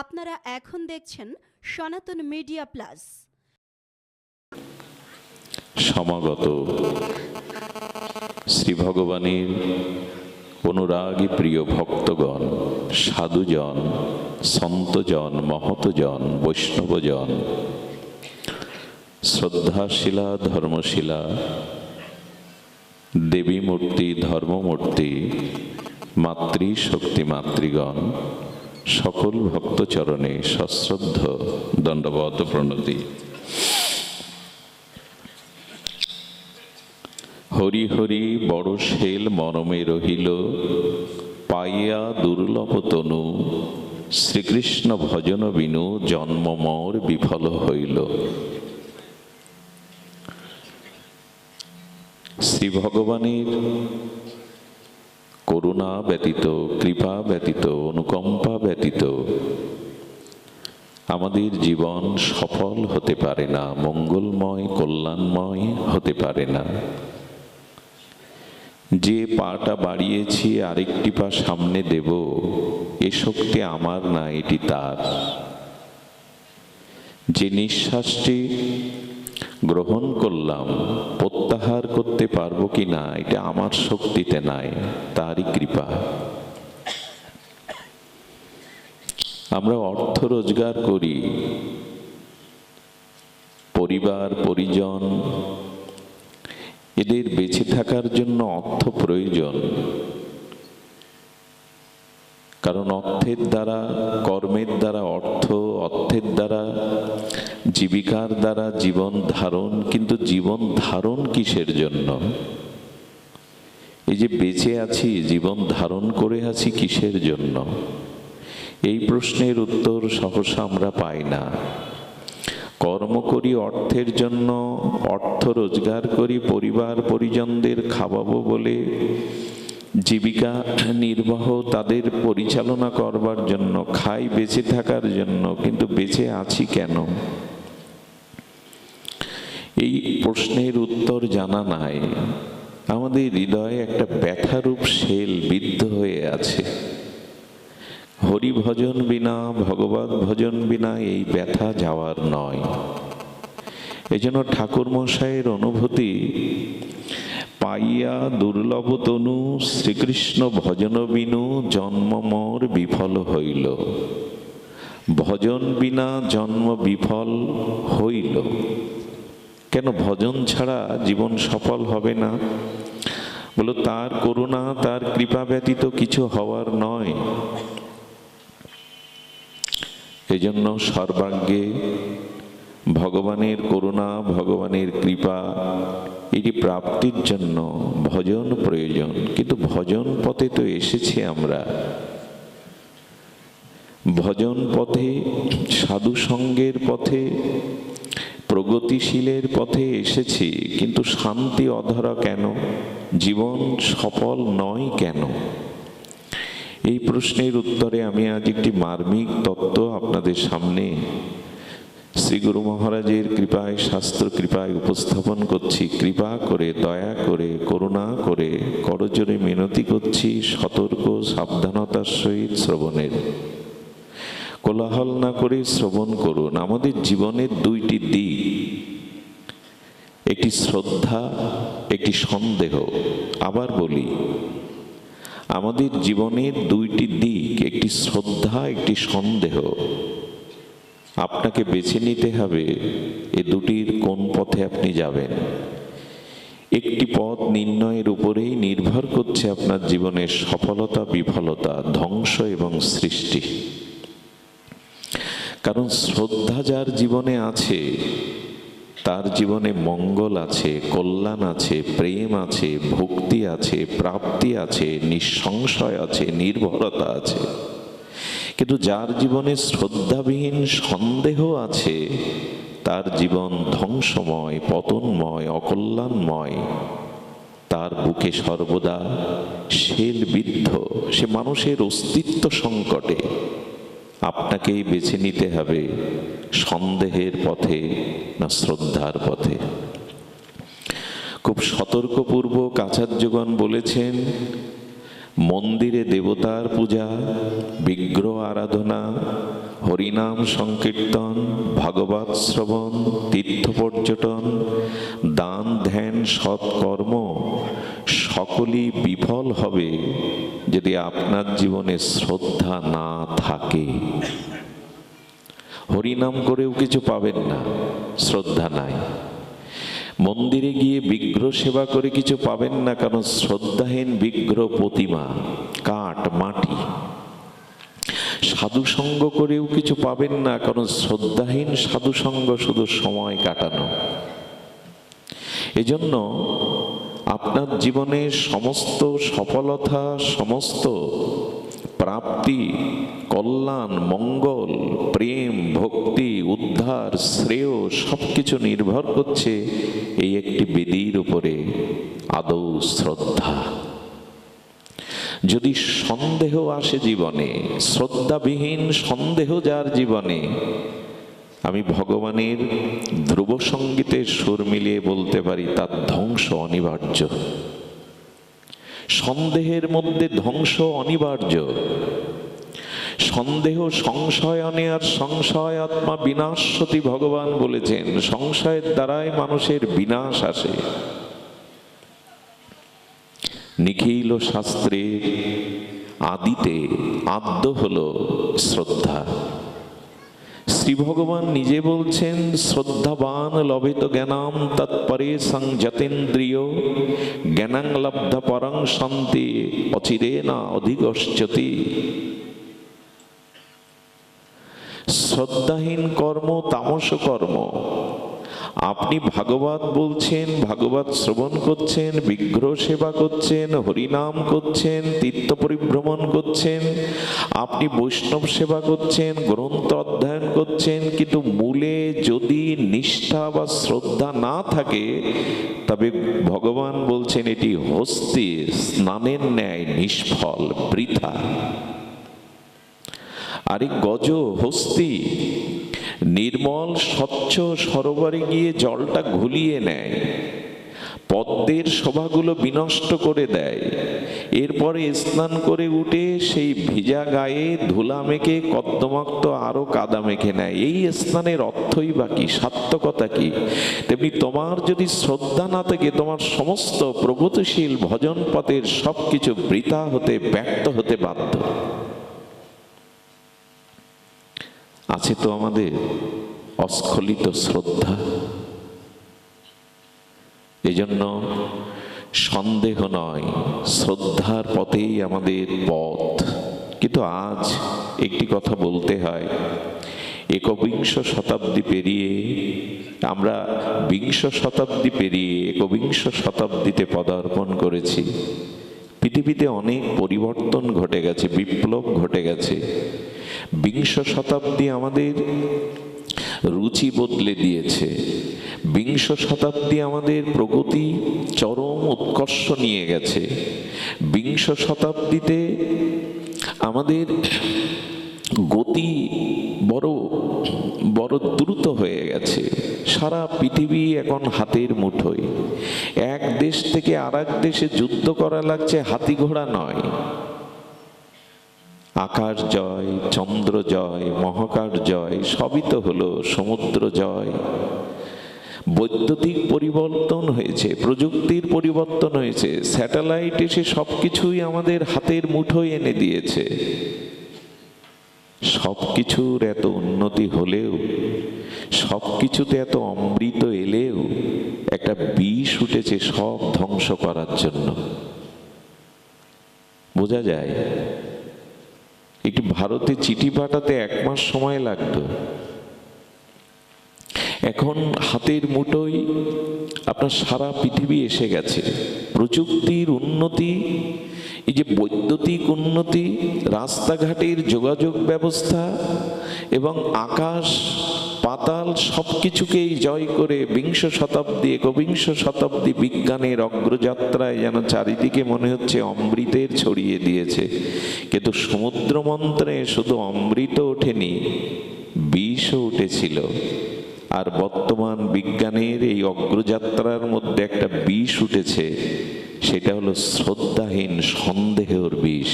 আপনারা এখন দেখছেন সনাতন মিডিয়া প্লাস। সমাগত শ্রী ভগবানের অনুরাগী প্রিয় ভক্তগণ, সাধুজন, সন্তজন, মহতজন, বৈষ্ণবজন, শ্রদ্ধাশীলা, ধর্মশীলা, দেবী মূর্তি, ধর্মমূর্তি, মাতৃশক্তি মাতৃগণ, সকল ভক্তচরণে সশ্রদ্ধ দণ্ডবত প্রণতি। হরি হরি বড় শেল মরমে রহিল, পাইয়া দুর্লভ তনু, শ্রীকৃষ্ণ ভজন বিনু জন্ম মোর বিফল হইল। শ্রী ভগবানের করুণা ব্যতীত, কৃপা ব্যতীত, অনুকম্পা ব্যতীত আমাদের জীবন সফল হতে পারে না, মঙ্গলময় কল্যাণময় হতে পারে না। যে পাটা বাড়িয়েছি আরেকটি পা সামনে দেব, এ শক্তি আমার না, এটি তার। যে নিঃশ্বাসটি গ্রহণ করলাম প্রত্যাহার করতে পারবো কি না, এটা আমার শক্তিতে নাই, তারই কৃপা। আমরা অর্থ রোজগার করি, পরিবার পরিজন এদের বেঁচে থাকার জন্য অর্থ প্রয়োজন। কারণ অর্থের দ্বারা, কর্মের দ্বারা অর্থ, অর্থের দ্বারা জীবিকার দ্বারা জীবন ধারণ। কিন্তু জীবন ধারণ কিসের জন্য? এই যে বেঁচে আছি, জীবন ধারণ করে আছি কিসের জন্য? এই প্রশ্নের উত্তর সহসা আমরা পাই না। কর্ম করি অর্থের জন্য, অর্থ রোজগার করি পরিবার পরিজনদের খাওয়াবো বলে, জীবিকা নির্বাহ তাদের পরিচালনা করবার জন্য, খাই বেঁচে থাকার জন্য। কিন্তু বেঁচে আছি কেন? এই প্রশ্নের উত্তর জানা নাই। আমাদের হৃদয়ে একটা ব্যথারূপ শেল বিদ্ধ হয়ে আছে। হরি ভজন বিনা, ভগবত ভজন বিনা এই ব্যথা যাওয়ার নয়। এজন্য ঠাকুর মশাইয়ের অনুভূতি, পাইয়া দুর্লভ তনু, শ্রীকৃষ্ণ ভজন বিনু জন্ম মোর বিফল হইল। ভজন বিনা জন্ম বিফল হইল। কেন ভজন ছাড়া জীবন সফল হবে না? বলো, তার করুণা, তার কৃপা ব্যতীত কিছু হওয়ার নয়। এজন্য সর্বাগ্যে ভগবানের করুণা, ভগবানের কৃপা এটি প্রাপ্তির জন্য ভজন প্রয়োজন। কিন্তু ভজন পথে তো এসেছি আমরা। ভজন পথে, সাধু সঙ্গের পথে, প্রগতিশীলের পথে এসেছি, কিন্তু শান্তি অধরা কেন? জীবন সফল নয় কেন? এই প্রশ্নের উত্তরে আমি আজ একটি মার্মিক তত্ত্ব আপনাদের সামনে শ্রী গুরু মহারাজের কৃপায়, শাস্ত্র কৃপায় উপস্থাপন করছি। কৃপা করে, দয়া করে, করুণা করে করজোরে মিনতি করছি, সতর্ক সাবধানতার সহিত শ্রবণের। কোলাহল না করে শ্রবণ করুন। আমাদের জীবনের দুইটি দিক, একটি শ্রদ্ধা, একটি সন্দেহ। আবার বলি, আমাদের জীবনের দুইটি দিক, একটি শ্রদ্ধা, একটি সন্দেহ। আপনাকে বেছে নিতে হবে এ দুটির কোন পথে আপনি যাবেন। একটি পথ নির্ণয়ের উপরেই নির্ভর করছে আপনার জীবনের সফলতা, বিফলতা, ধ্বংস এবং সৃষ্টি। কারণ শ্রদ্ধা যার জীবনে আছে, তার জীবনে মঙ্গল আছে, কল্যাণ আছে, প্রেম আছে, ভক্তি আছে, প্রাপ্তি আছে, নিঃসংশয় আছে, নির্ভরতা আছে। কিন্তু যার জীবনে শ্রদ্ধাবিহীন সন্দেহ আছে, তার জীবন ধ্বংসময়, পতনময়, অকল্যাণময়। তার বুকে সর্বদা শেল বিদ্ধ। সে মানুষের অস্তিত্ব সংকটে। আপনাকেই বেছে নিতে হবে সন্দেহের পথে না শ্রদ্ধার পথে। খুব সতর্কপূর্বক আচার্যগণ বলেছেন, মন্দিরে দেবতার পূজা, বিগ্রহ আরাধনা হরিনাম সংকীর্তন, ভাগবত শ্রবণ, তীর্থ পর্যটন, দান ধ্যান, সৎকর্ম সকলই বিফল হবে যদি আপনার জীবনে শ্রদ্ধা না থাকে। হরিনাম করেও কিছু পাবেন না, শ্রদ্ধা নাই। মন্দিরে গিয়ে বিগ্রহ সেবা করে কিছু পাবেন না, কারণ শ্রদ্ধাহীন বিগ্রহ প্রতিমা, কাঠ, মাটি। সাধুসঙ্গ করেও কিছু পাবেন না, কারণ শ্রদ্ধাহীন সাধুসঙ্গ শুধু সময় কাটানো। এজন্য আপনার জীবনের সমস্ত সফলতা, সমস্ত প্রাপ্তি, কল্যাণ, মঙ্গল, প্রেম, ভক্তি, উদ্ধার, শ্রেয় সবকিছু নির্ভর করছে এই একটি বেদির উপরে, আদৌ শ্রদ্ধা। যদি সন্দেহ আসে জীবনে, শ্রদ্ধাবিহীন সন্দেহ যার জীবনে, আমি ভগবানের ধ্রুব সঙ্গীতের সুর মিলিয়ে বলতে পারি তার ধ্বংস অনিবার্য। সন্দেহের মধ্যে ধ্বংস অনিবার্য। সন্দেহ সংশয়নে আর সংশয় আত্মা বিনাশতি, ভগবান বলেছেন সংশয়ের দ্বারাই মানুষের বিনাশ আসে। নিখিল শাস্ত্রের আদিতে আদ্য হলো শ্রদ্ধা। শ্রী ভগবান নিজে বলছেন শ্রদ্ধাবান লভেত জ্ঞানাম তৎপরে সংযতেন্দ্রিয় জ্ঞানাং লব্ধ পরং শান্তি অচিরেনা অধিগচ্ছতি। শ্রদ্ধাহীন কর্ম তামস কর্ম। আপনি ভাগবত বলছেন, ভাগবত শ্রবণ করছেন, বিগ্রহ সেবা করছেন, হরিনাম করছেন, তীর্থ পরিভ্রমণ করছেন, আপনি বৈষ্ণব সেবা করছেন, গ্রন্থ অধ্যয়ন করছেন, কিন্তু মূলে যদি নিষ্ঠা বা শ্রদ্ধা না থাকে, তবে ভগবান বলছেন এটি হস্তি স্নানের ন্যায় নিষ্ফল, বৃথা। আরে গজ, হস্তি নির্মল স্বচ্ছ সরোবরে গিয়ে জলটা ঘুলিয়ে নেয়, পদ্মের শোভাগুলো বিনষ্ট করে দেয়, এরপরে স্নান করে উঠে সেই ভিজা গায়ে ধুলা মেখে কদ্দমাক্ত আরো কাদা মেখে নেয়। এই স্নানের অর্থই বা কি, সার্থকতা কি? তেমনি তোমার যদি শ্রদ্ধা না থাকে, তোমার সমস্ত প্রগতিশীল ভজন পথের সবকিছু বৃথা হতে, ব্যর্থ হতে বাধ্য। আছে তো আমাদের অস্খলিত শ্রদ্ধা। এজন্য সন্দেহ নয়, শ্রদ্ধার পথেই আমাদের পথ। কিন্তু আজ একটি কথা বলতে হয়, একবিংশ শতাব্দী পেরিয়ে আমরা বিংশ শতাব্দী পেরিয়ে একবিংশ শতাব্দীতে পদার্পণ করেছি। পৃথিবীতে অনেক পরিবর্তন ঘটে গেছে, বিপ্লব ঘটে গেছে। বিংশ শতাব্দী আমাদের রুচি বদলে দিয়েছে। বিংশ শতাব্দী আমাদের প্রগতি চরম উৎকর্ষ নিয়ে গেছে। বিংশ শতাব্দীতে আমাদের গতি বড় বড় দ্রুত হয়ে গেছে। সারা পৃথিবী এখন হাতের মুঠোয়। এক দেশ থেকে আর এক দেশে যুদ্ধ করা লাগছে, হাতি ঘোড়া নয়। আকাশ জয়, চন্দ্র জয়, মহাকাশ জয়, সবই তো হলো, সমুদ্র জয়। বৈদ্যুতিক পরিবর্তন হয়েছে, প্রযুক্তির পরিবর্তন হয়েছে, স্যাটেলাইট এসে সবকিছুই আমাদের হাতের মুঠোয় এনে দিয়েছে। সবকিছুর এত উন্নতি হলেও, সবকিছুতে এত অমৃত এলেও একটা বিষ উঠেছে সব ধ্বংস করার জন্য। বোঝা যায়। একটি ভারতে চিঠি পাঠাতে 1 মাস সময় লাগতো, এখন হাতের মুঠোয় আপনার সারা পৃথিবী এসে গেছে। প্রযুক্তির উন্নতি, এই যে বৈদ্যুতিক উন্নতি, রাস্তাঘাটের যোগাযোগ ব্যবস্থা এবং আকাশ পাতাল সবকিছুকেই জয় করে বিংশ শতাব্দী, একবিংশ শতাব্দী বিজ্ঞানের অগ্রযাত্রায় যেন চারিদিকে মনে হচ্ছে অমৃতের ছড়িয়ে দিয়েছে। কিন্তু সমুদ্র মন্থনে শুধু অমৃত ওঠেনি, বিষও উঠেছিল। আর বর্তমান বিজ্ঞানের এই অগ্রযাত্রার মধ্যে একটা বিষ উঠেছে, সেটা হলো শ্রদ্ধাহীন সন্দেহের বিষ।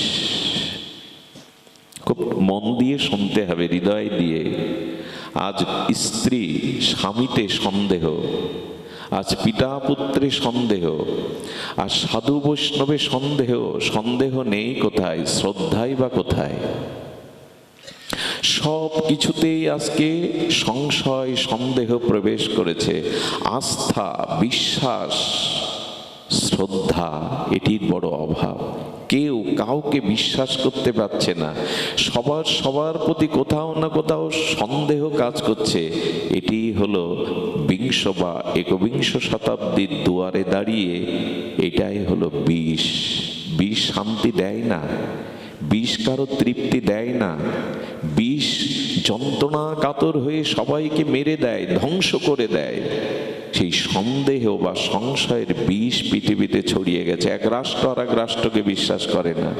খুব মন দিয়ে শুনতে হবে, হৃদয় দিয়ে। আজ স্ত্রী স্বামীতে সন্দেহ, আজ পিতা পুত্রে সন্দেহ, আর সাধু বৈষ্ণবে সন্দেহ। সন্দেহ নেই কোথায়, শ্রদ্ধাই বা কোথায়? সব কিছুতেই আজকে সংশয় সন্দেহ প্রবেশ করেছে। আস্থা, বিশ্বাস, শ্রদ্ধা এটির বড় অভাব। কেউ কাউকে বিশ্বাস করতে পারছে না। সবার প্রতি কোথাও না কোথাও সন্দেহ কাজ করছে। এটি হলো বিংশ বা একবিংশ শতাব্দীর দুয়ারে দাঁড়িয়ে এটাই হলো বিষ। বিষ শান্তি দেয় না, বিষ কারো তৃপ্তি দেয় না। বিষ যন্ত্রণা কাতর হয়ে সবাইকে মেরে দেয়, ধ্বংস করে দেয়। সেই সন্দেহ বা সংশয়ের বিষ পৃথিবীতে ছড়িয়ে গেছে। এক রাষ্ট্র আর এক রাষ্ট্রকে বিশ্বাস করে না।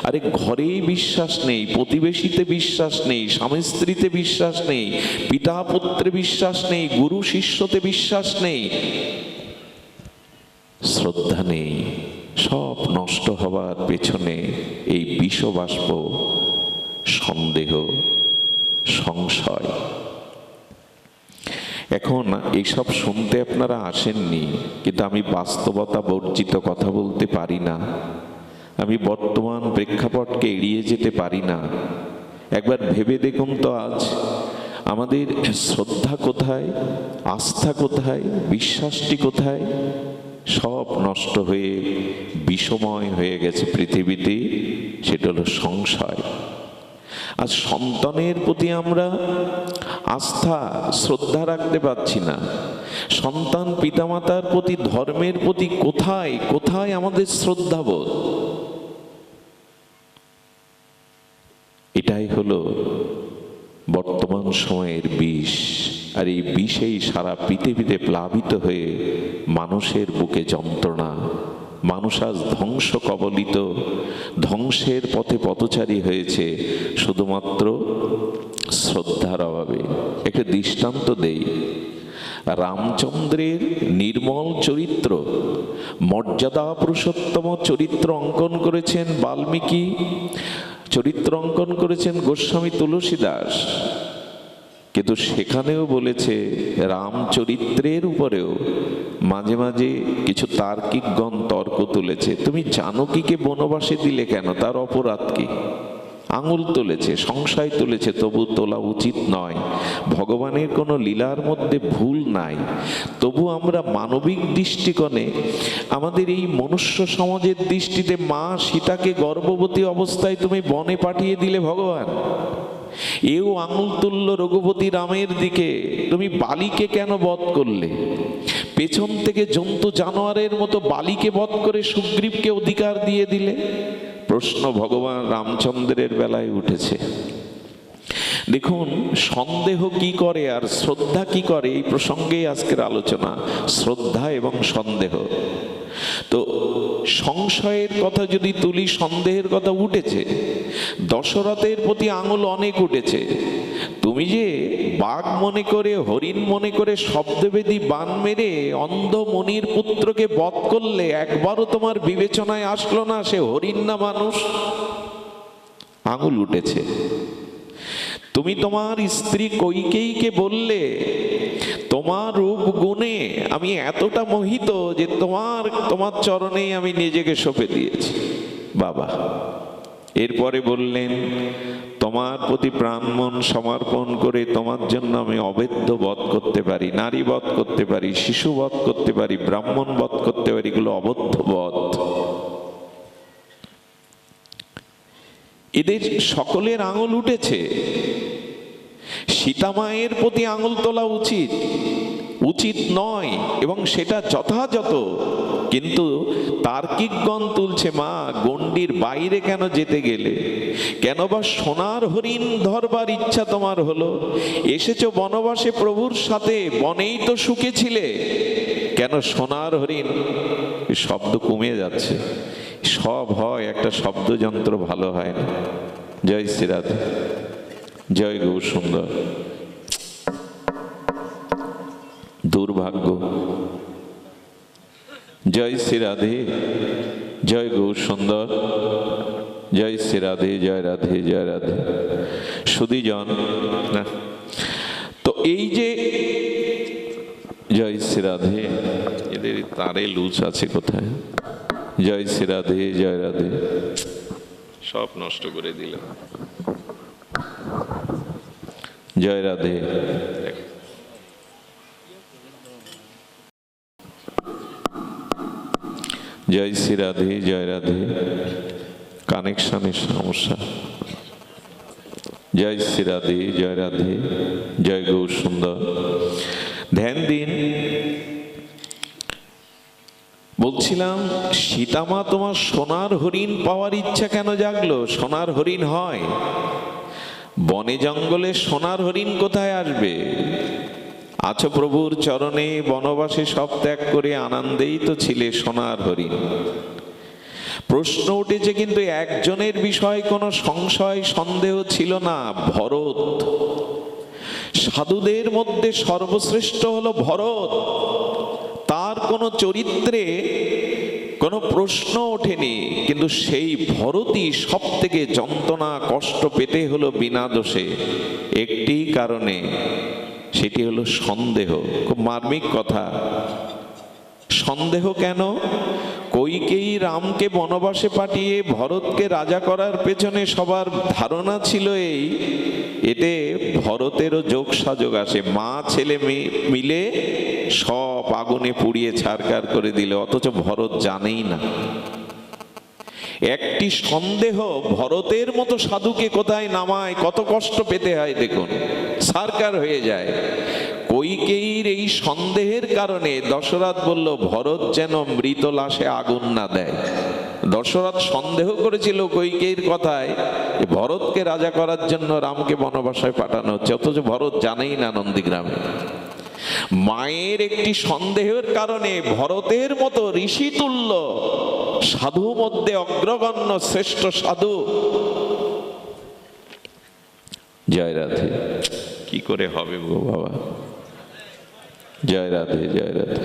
আরে ঘরেই বিশ্বাস নেই, প্রতিবেশীতে বিশ্বাস নেই, স্বামী স্ত্রীতে বিশ্বাস নেই, পিতা পুত্রে বিশ্বাস নেই, গুরু শিষ্যতে বিশ্বাস নেই, শ্রদ্ধা নেই। সব নষ্ট হওয়ার পেছনে এই বিষবাষ্প, সন্দেহ, সংশয়। এখন এইসব শুনতে আপনারা আসেননি, কিন্তু আমি বাস্তবতা বর্জিত কথা বলতে পারি না। আমি বর্তমান প্রেক্ষাপটকে এড়িয়ে যেতে পারি না। একবার ভেবে দেখুন তো, আজ আমাদের শ্রদ্ধা কোথায়, আস্থা কোথায়, বিশ্বাসটি কোথায়? সব নষ্ট হয়ে বিষময় হয়ে গেছে পৃথিবীতে। সেটা হলো সংশয়। আজ সন্তানের প্রতি আমরা আস্থা শ্রদ্ধা রাখতে পারছি না। সন্তান পিতামাতার প্রতি, ধর্মের প্রতি কোথায় কোথায় আমাদের শ্রদ্ধাবোধ? এটাই হলো বর্তমান সময়ের বিষ। আর এই বিষেই সারা পৃথিবীতে প্লাবিত হয়ে মানুষের বুকে যন্ত্রণা। মানুষ আজ ধ্বংস কবলিত, ধ্বংসের পথে পথচারী হয়েছে শুধুমাত্র শ্রদ্ধার অভাবে। একটা দৃষ্টান্ত দেই। রামচন্দ্রের নির্মল চরিত্র, মর্যাদা পুরুষোত্তম চরিত্র অঙ্কন করেছেন বাল্মীকি, চরিত্র অঙ্কন করেছেন গোস্বামী তুলসীদাস। কিন্তু সেখানেও বলেছে, রামচরিত্রের উপরেও মাঝে মাঝে কিছু তার্কিকগণ তর্ক তুলেছে। তুমি জানকীকে বনবাসে দিলে কেন? তার অপরাধ কি? আঙুল তুলেছে, সংশয় তুলেছে, তবু তোলা উচিত নয়। ভগবানের কোনো লীলার মধ্যে ভুল নাই। তবু আমরা মানবিক দৃষ্টিকোণে, আমাদের এই মনুষ্য সমাজের দৃষ্টিতে, মা সীতাকে গর্ভবতী অবস্থায় তুমি বনে পাঠিয়ে দিলে ভগবান। এও আঙুল তুলল রঘুপতি রামের দিকে, তুমি বালিকে কেন বধ করলে? পেছন থেকে জন্তু জানোয়ারের মতো বালিকে বধ করে সুগ্রীবকে অধিকার দিয়ে দিলে। প্রশ্ন ভগবান রামচন্দ্রের বেলায় উঠেছে। দেখুন, সন্দেহ কি করে আর শ্রদ্ধা কি করে, এই প্রসঙ্গে আজকের আলোচনা। শ্রদ্ধা এবং সন্দেহ। তো সংশয়ের কথা যদি তুলি, সন্দেহের কথা উঠেছে। দশরথের প্রতি আঙুল অনেক উঠেছে। তুমি যে বাঘ মনে করে, হরিণ মনে করে শব্দবেদী বান মেরে অন্ধ মনির পুত্রকে বধ করলে, একবারও তোমার বিবেচনায় আসলো না সে হরিণ না মানুষ? আঙুল উঠেছে। তুমি তোমার স্ত্রী কইকেয়ীকে বললে, তোমার রূপ গুণে আমি এতটা মোহিত যে তোমার চরণেই আমি নিজেকে সঁপে দিয়েছি। বাবা, এরপরে বললেন, তোমার প্রতি প্রাণ মন সমর্পণ করে তোমার জন্য আমি অবেদ্য বধ করতে পারি, নারী বধ করতে পারি, শিশু বধ করতে পারি, ব্রাহ্মণ বধ করতে পারি। এগুলো অবদ্ধ বধ। এদের সকলের আঙুল উঠেছে। সীতামায়ের প্রতি আঙুল তোলা উচিত নয়, এবং সেটা যথাযথ। কিন্তু তার্কিকগণ তুলছে, মা গণ্ডির বাইরে কেন যেতে গেলে? কেন বা সোনার হরিণ ধরবার ইচ্ছা তোমার হলো? এসেছো বনবাসে প্রভুর সাথে, বনেই তো সুখে ছিলে, কেন সোনার হরিণ? শব্দ কমে যাচ্ছে। সব হয়, একটা শব্দযন্ত্র ভালো হয় না। জয় শ্রীরাধে, জয় গৌর সুন্দর। দুর্ভাগ্য। জয় শ্রীরাধে, জয় গৌর সুন্দর, জয় শ্রী রাধে, জয় রাধে, জয় রাধে। সুধীজন না, তো এই যে জয় শ্রী রাধে, এদের তারে লুচ আছে কোথায়? জয় শ্রী রাধে, জয় রাধে, সব নষ্ট করে দিল। জয় রাধে। জয় শ্রী রাধে, জয় রাধে। কানেকশনের সমস্যা। জয় শ্রী রাধে, জয় রাধে, জয় গৌর সুন্দর। ধ্যান দিন। বলছিলাম সীতামা তোমার সোনার হরিণ পাওয়ার ইচ্ছা কেন জাগলো? সোনার হরিণ হয়? বনে জঙ্গলে সোনার হরিণ কোথায় আসবে? আছো প্রভুর চরণে, বনবাসে সব ত্যাগ করে আনন্দেই তো ছিলে সোনার হরিণ। প্রশ্ন উঠেছে কিন্তু একজনের বিষয়ে কোনো সংশয় সন্দেহ ছিল না, ভরত। সাধুদের মধ্যে সর্বশ্রেষ্ঠ হলো ভরত। তার কোনো চরিত্রে কোনো প্রশ্ন ওঠেনি, কিন্তু সেই ভরতই সব থেকে যন্ত্রণা কষ্ট পেতে হলো বিনা দোষে, একটি কারণে, সেটি হলো সন্দেহ। খুব মার্মিক কথা। সন্দেহ কেন? কইকেয়ী রামকে বনবাসে পাঠিয়ে ভরতকে রাজা করার পেছনে সবার ধারণা ছিল এতে ভরতেরও যোগ সাযোগ আসে। মা ছেলে মিলে সব আগুনে পুড়িয়ে ছারখার করে দিল, অথচ ভরত জানেই না। একটি সন্দেহ ভরতের মতো সাধুকে কোথায় নামায়, কত কষ্ট পেতে হয় দেখুন, ছারখার হয়ে যায়। কইকেয়ীর এই সন্দেহের কারণে দশরথ বলল ভরত যেন মৃত লাশে আগুন না দেয়। দশরথ সন্দেহ করেছিল কইকেয়ীর কথায় ভরতকে রাজা করার জন্য রামকে বনবাসে পাঠানো হচ্ছে, অথচ ভরত জানেই না নন্দীগ্রামে। মায়ের একটি সন্দেহের কারণে ভরতের মতো ঋষিতুল্য সাধু মধ্যে অগ্রগণ্য শ্রেষ্ঠ সাধু। জয় রাধে। কি করে হবে গো বাবা? জয় রাধে, জয় রাধে,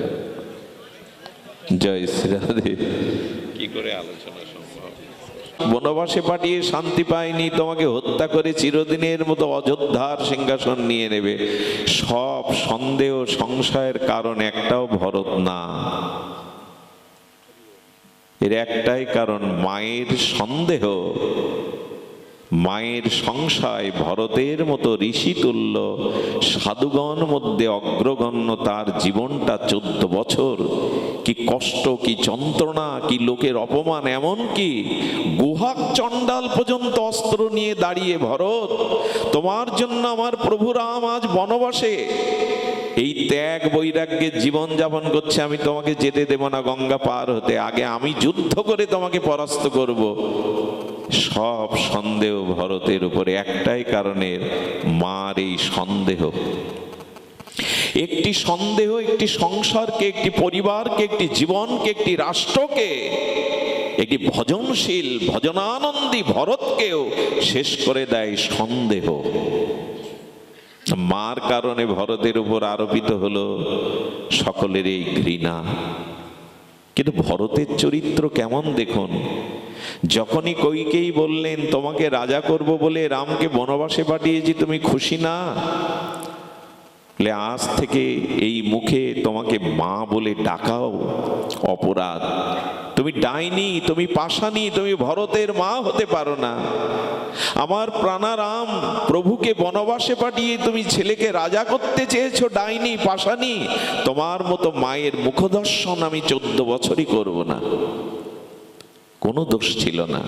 জয় শ্রী রাধে। কি করে আলোচনা সম্ভব? বনবাসে পাঠিয়ে শান্তি পায়নি, তোমাকে হত্যা করে চিরদিনের মতো অযোধ্যার সিংহাসন নিয়ে নেবে। সব সন্দেহ সংশয়ের কারণ একটাও ভরত না। এর একটাই কারণ, মায়ের সন্দেহ, মায়ের সংশয়। ভরতের মতো ঋষিতুল্য সাধুগণ মধ্যে অগ্রগণ্য তার জীবনটা 14 বছর। কি কষ্ট, কি যন্ত্রণা, কি লোকের অপমান, এমন কি গুহাক চণ্ডাল পর্যন্ত অস্ত্র নিয়ে দাঁড়িয়ে, ভরত তোমার জন্য আমার প্রভু রাম আজ বনবাসে এই ত্যাগ বৈরাগ্যের জীবন যাপন করছে, আমি তোমাকে যেতে দেব না গঙ্গা পার হতে, আগে আমি যুদ্ধ করে তোমাকে পরাস্ত করব। সব সন্দেহ ভরতের উপরে, একটাই কারণের, মার এই সন্দেহ। একটি সন্দেহ একটি সংসারকে, একটি পরিবারকে, একটি জীবনকে, একটি রাষ্ট্রকে, একটি ভজনশীল ভজনানন্দী ভরতকেও শেষ করে দেয় সন্দেহ। মার কারণে ভরতের উপর আরোপিত হলো সকলের এই ঘৃণা। কিন্তু ভরতের চরিত্র কেমন দেখুন। যখনই কইকেয়ী বললেন তোমাকে রাজা করব বলে রামকে বনবাসে পাঠিয়েছি, তুমি খুশি না? আজ থেকে এই মুখে তোমাকে মা বলে ডাকাও অপরাধ। তুমি ডাইনি, তুমি পাষাণী, তুমি ভরতের মা হতে পারো না। আমার প্রাণারাম প্রভুকে বনবাসে পাঠিয়ে তুমি ছেলেকে রাজা করতে চেয়েছো, ডাইনি, পাষাণী। তোমার মতো মায়ের মুখদর্শন আমি 14 বছরই করব না। কোনো দোষ ছিল না,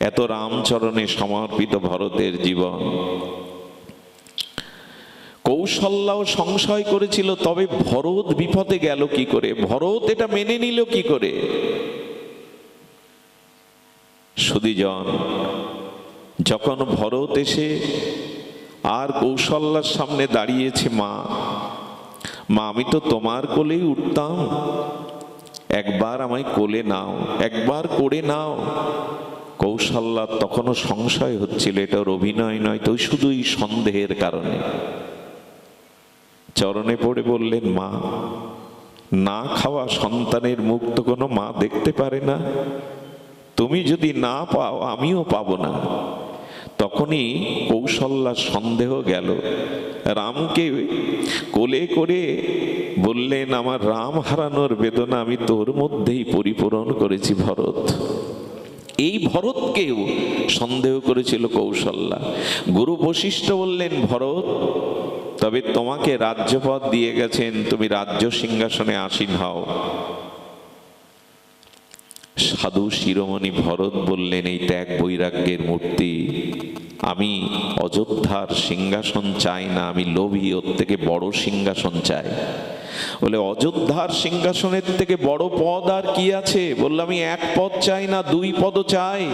এত রামচরণে সমর্পিত ভরতের জীবন। কৌশল্যাও সংশয় করেছিল, তবে ভরত বিপদে গেল কি করে, ভরত এটা মেনে নিল কি করে? সুধীজন, যখন ভরত এসে আর কৌশল্যার সামনে দাঁড়িয়েছে, মা মা আমি তো তোমার কোলেই উঠতাম, একবার আমায় কোলে নাও, একবার করে নাও। কৌশল্যার তখনও সংশয় হচ্ছিল, এটা ওর অভিনয় নয় তো, শুধুই সন্দেহের কারণে। চরণে পড়ে বললেন, মা না খাওয়া সন্তানের মুখ তো কোনো মা দেখতে পারে না, তুমি যদি না পাও আমিও পাবো না। তখনই কৌশল্যার সন্দেহ গেল, রামকে কোলে করে বললেন, আমার রাম হারানোর বেদনা আমি তোর মধ্যেই পরিপূরণ করেছি ভরত। এই ভরতকেও সন্দেহ করেছিল কৌশল্যা। গুরু বশিষ্ঠ বললেন, ভরত তবে তোমাকে রাজ্যপদ দিয়ে গেছেন, তুমি রাজ্য সিংহাসনে আসীন হও। সাধু শিরোমণি ভরত বললেন, এই ত্যাগ বৈরাগ্যের মূর্তি, আমি অযোধ্যার সিংহাসন চাই না, আমি লোভী, ওর থেকে বড় সিংহাসন চাই। বলে, অযোধ্যার সিংহাসনের থেকে বড় পদ আর কি আছে? বললাম, আমি এক পদ চাই না, দুই পদও চাই।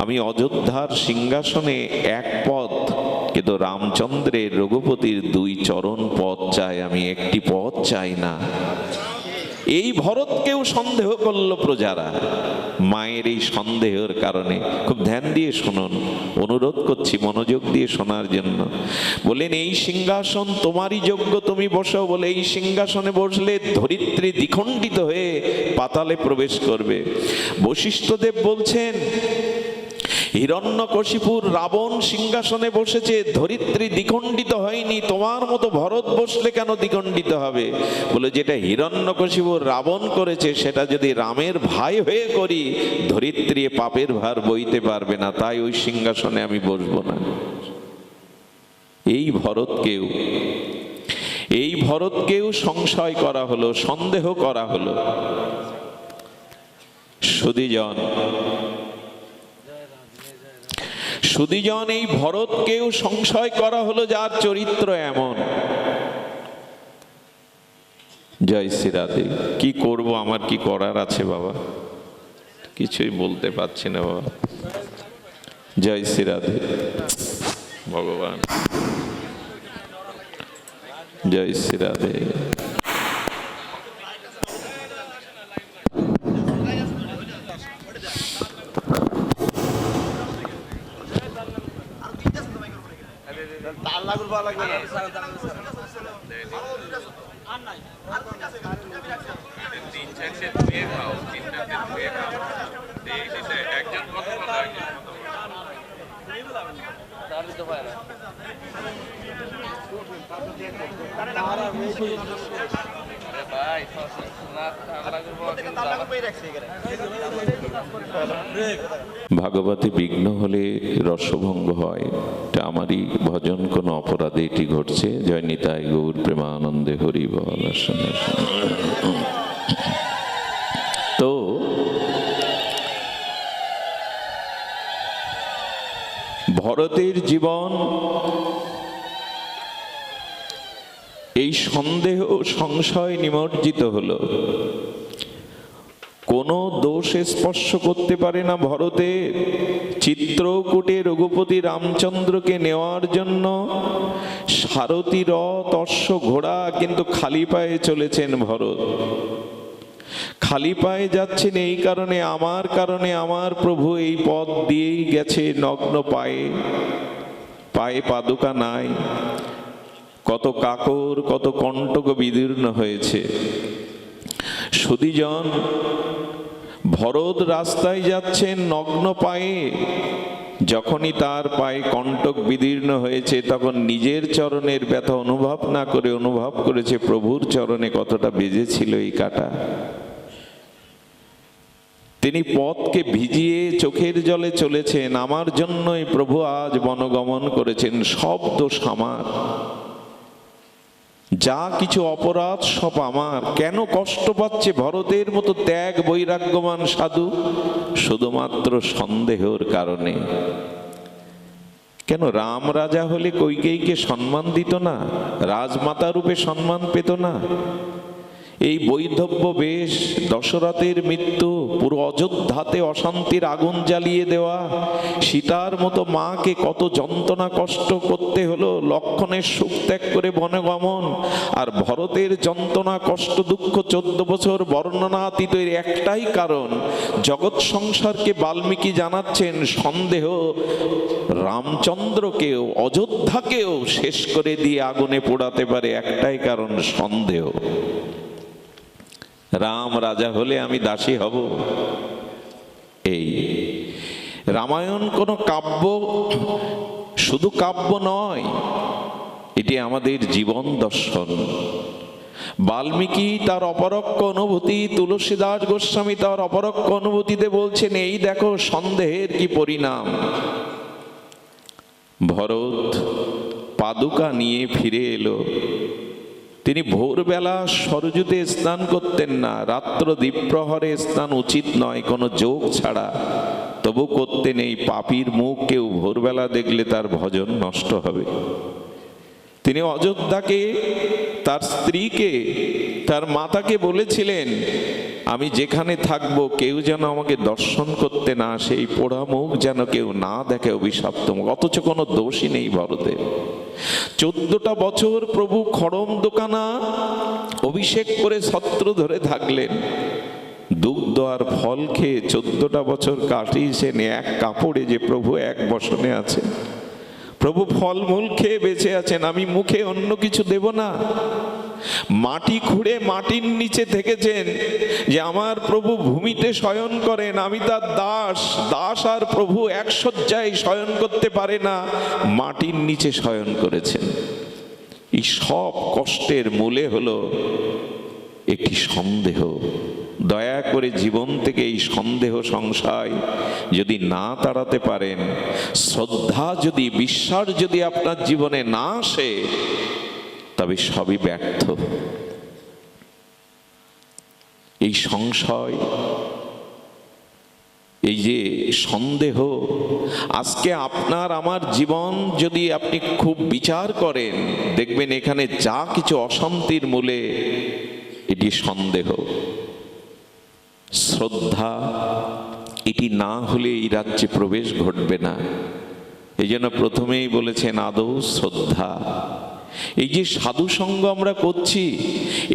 আমি অযোধ্যার সিংহাসনে এক পদ, কিন্তু রামচন্দ্রের রঘুপতির দুই চরণ পদ চাই, আমি একটি পদ চাই না। এই ভরতকেও সন্দেহ করল প্রজারা, মায়ের এই সন্দেহের কারণে। খুব ধ্যান দিয়ে শুনুন, অনুরোধ করছি মনোযোগ দিয়ে শোনার জন্য। বলেন, এই সিংহাসন তোমারই যোগ্য, তুমি বসো। বলে, এই সিংহাসনে বসলে ধরিত্রী দ্বিখণ্ডিত হয়ে পাতালে প্রবেশ করবে। বশিষ্ঠদেব বলছেন, হিরণ্যকশিপুর রাবণ সিংহাসনে বসেছে, ধরিত্রী দ্বিখণ্ডিত হয়নি, তোমার মতো ভরত বসলে কেন দ্বিখণ্ডিত হবে? বলে, যেটা হিরণ্যকশিপুর রাবণ করেছে সেটা যদি রামের ভাই হয়ে করি, ধরিত্রী পাপের ভার বইতে পারবে না, তাই ওই সিংহাসনে আমি বসবো না। এই ভরতকেও সংশয় করা হলো, সন্দেহ করা হলো। সুধীজন, এই ভরতকেও সংশয় করা হলো, যার চরিত্র এমন। জয় শ্রী রাধে। কি করব, আমার কি করার আছে বাবা? কিছুই বলতে পারছি না বাবা। জয় শ্রী রাধে। ভগবান জয় শ্রী রাধে। ভাগবতে বিঘ্ন হলে রসভঙ্গ হয়, এটা আমারই ভজন, কোনো অপরাধে এটি ঘটছে। জয় নিতাই গৌর প্রেমানন্দে হরি বল। তো ভরতের জীবন এই সন্দেহ সংশয় নিমজ্জিত হলো। কোনো দোষ স্পর্শ করতে পারে না ভরতের। চিত্রকূটে রঘুপতি রামচন্দ্রকে নেওয়ার জন্য সারথি রথ, অশ্ব, ঘোড়া, কিন্তু খালি পায়ে চলেছেন ভরত। খালি পায়ে যাচ্ছেন এই কারণে, আমার প্রভু এই পথ দিয়েই গেছে নগ্ন পায়ে, পায়ে পাদুকা নাই। কত কাকর, কত কণ্টক বিদীর্ণ হয়েছে। সুধীজন, ভরত রাস্তায় যাচ্ছেন নগ্ন পায়ে। যখনই তার পায়ে কণ্টক বিদীর্ণ হয়েছে, তখন নিজের চরণের ব্যথা অনুভব না করে অনুভব করেছে প্রভুর চরণে কতটা বেজেছিল এই কাটা। তিনি পথকে ভিজিয়ে চোখের জলে চলেছেন, আমার জন্যই প্রভু আজ বনগমন করেছেন। সব দোষ আমার, যা কিছু অপরাধ সব আমার। কেন কষ্ট পাচ্ছে ভরতের মতো ত্যাগ বৈরাগ্যবান সাধু? শুধুমাত্র সন্দেহের কারণে। কেন রাম রাজা হলে কইকেয়ীকে সম্মান দিত না? রাজমাতা রূপে সম্মান পেত না? এই বৈধব্য বেশ, দশরথের মৃত্যু, পুরো অযোধ্যাতে অশান্তির আগুন জ্বালিয়ে দেওয়া, সীতার মতো মাকে কত যন্ত্রণা কষ্ট করতে হলো, লক্ষণের সুখ ত্যাগ করে বনগমন, আর ভরতের যন্ত্রণা কষ্ট দুঃখ 14 বছর বর্ণনাতীত। এর একটাই কারণ, জগৎ সংসারকে বাল্মীকি জানাচ্ছেন সন্দেহ রামচন্দ্রকেও অযোধ্যাকেও শেষ করে দিয়ে আগুনে পোড়াতে পারে। একটাই কারণ, সন্দেহ। রাম রাজা হলে আমি দাসী হব, এই রামায়ণ কোনো কাব্য, শুধু কাব্য নয়, এটি আমাদের জীবন দর্শন। বাল্মীকি তার অপরোক্ষ অনুভূতি, তুলসীদাস গোস্বামী তার অপরোক্ষ অনুভূতিতে বলছেন, এই দেখো সন্দেহের কি পরিণাম। ভরত পাদুকা নিয়ে ফিরে এলো। তিনি ভোরবেলা সরজুতে স্নান করতেন না, রাত্র দ্বিপ্রহরে স্নান উচিত নয় কোনো যোগ ছাড়া, তবু করতেন। এই পাপীর মুখ কেউ ভোরবেলা দেখলে তার ভজন নষ্ট হবে। তিনি অযোধ্যাকে, তার স্ত্রীকে, তার মাতাকে বলেছিলেন, আমি যেখানে থাকবো কেউ যেন আমাকে দর্শন করতে না আসে, এই পোড়া মুখ যেন কেউ না দেখে, অভিশপ্ত মুখ। অথচ কোনো দোষই নেই ভরতের। 14টা বছর প্রভু খড়ম দোকানা অভিষেক করে ছত্র ধরে থাকলেন, দুগ্ধ আর ফল খেয়ে 14টা বছর কাটিয়েছেন এক কাপড়ে, যে প্রভু এক বসনে আছেন। প্রভু ফলমূল খেয়ে বেঁচে আছেন, আমি মুখে অন্য কিছু দেব না। মাটি খুঁড়ে মাটির নিচে থেকেছেন, যে আমার প্রভু ভূমিতে শয়ন করেন, আমি তার দাস। দাস আর প্রভু এক শয্যায় শয়ন করতে পারে না, মাটির নিচে শয়ন করেছেন। এই সব কষ্টের মূলে হলো একটি সন্দেহ। দয়া করে জীবন থেকে এই সন্দেহ সংশয় যদি না তাড়াতে পারেন, শ্রদ্ধা যদি, বিশ্বাস যদি আপনার জীবনে না আসে, তবে সবই ব্যর্থ। এই সংশয়, এই যে সন্দেহ, আজকে আপনার আমার জীবন যদি আপনি খুব বিচার করেন, দেখবেন এখানে যা কিছু অশান্তির মূলে এটি সন্দেহ। শ্রদ্ধা এটি না হলে এই রাজ্যে প্রবেশ ঘটবে না। এই জন্য প্রথমেই বলেছেন আদৌ শ্রদ্ধা। এই যে সাধু সঙ্গ আমরা করছি,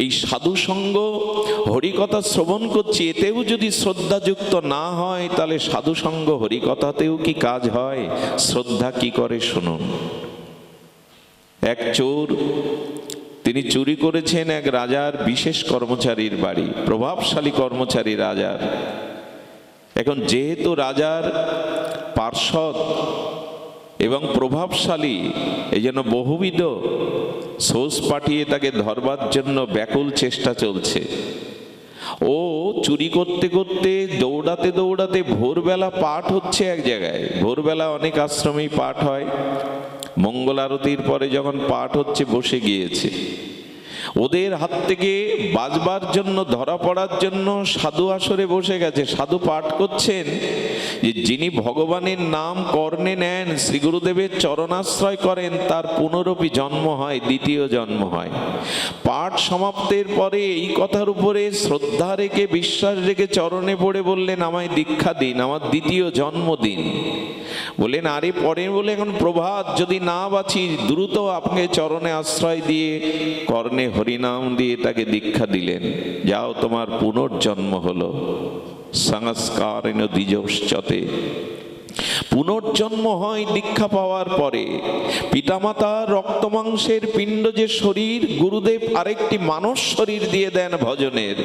এই সাধু সঙ্গ, হরিকথা শ্রবণ করছি, এতেও যদি শ্রদ্ধাযুক্ত না হয়, তাহলে সাধু সঙ্গ হরিকথাতেও কি কাজ হয়? শ্রদ্ধা কি করে শুনুন। এক চোর, তিনি চুরি করেছেন এক রাজার বিশেষ কর্মচারীর বাড়ি, প্রভাবশালী কর্মচারী রাজার। এখন যেহেতু রাজার পার্ষদ এবং প্রভাবশালী, এই জন্য বহুবিধ সোর্স পাঠিয়ে তাকে ধরবার জন্য ব্যাকুল চেষ্টা চলছে। ও চুরি করতে করতে, দৌড়াতে দৌড়াতে, ভোরবেলা পাঠ হচ্ছে এক জায়গায়, ভোরবেলা অনেক আশ্রমেই পাঠ হয়, মঙ্গল আরতির পরে যখন পাঠ হচ্ছে বসে গিয়েছে। ওদের হাত থেকে বাঁচবার জন্য, ধরা পড়ার জন্য সাধু আসরে বসে গেছে। সাধু পাঠ করছেন যে যিনি ভগবানের নাম কর্ণে নেন, শ্রী গুরুদেবের চরণাশ্রয় করেন, তার পুনরপি জন্ম হয়, দ্বিতীয় জন্ম হয়। পাঠ সমাপ্তের পরে এই কথার উপরে শ্রদ্ধা রেখে, বিশ্বাস রেখে চরণে পড়ে বললেন, আমায় দীক্ষা দিন, আমার দ্বিতীয় জন্ম দিন। বললেন, আরে পরে বলে এখন প্রভাত, যদি না বাঁচি, দ্রুত আপনাকে চরণে আশ্রয় দিয়ে কর্ণে হরিনাম দিয়ে তাকে দীক্ষা দিলেন। যাও, তোমার পুনর্জন্ম হলো। সংস্কারেণ দ্বিজশ্চতে, পুনর্জন্ম হয় দীক্ষা পাওয়ার পরে। পিতামাতার রক্তমাংসের পিণ্ড যে শরীর, গুরুদেব আরেকটি মানস শরীর দিয়ে দেন ভজনের।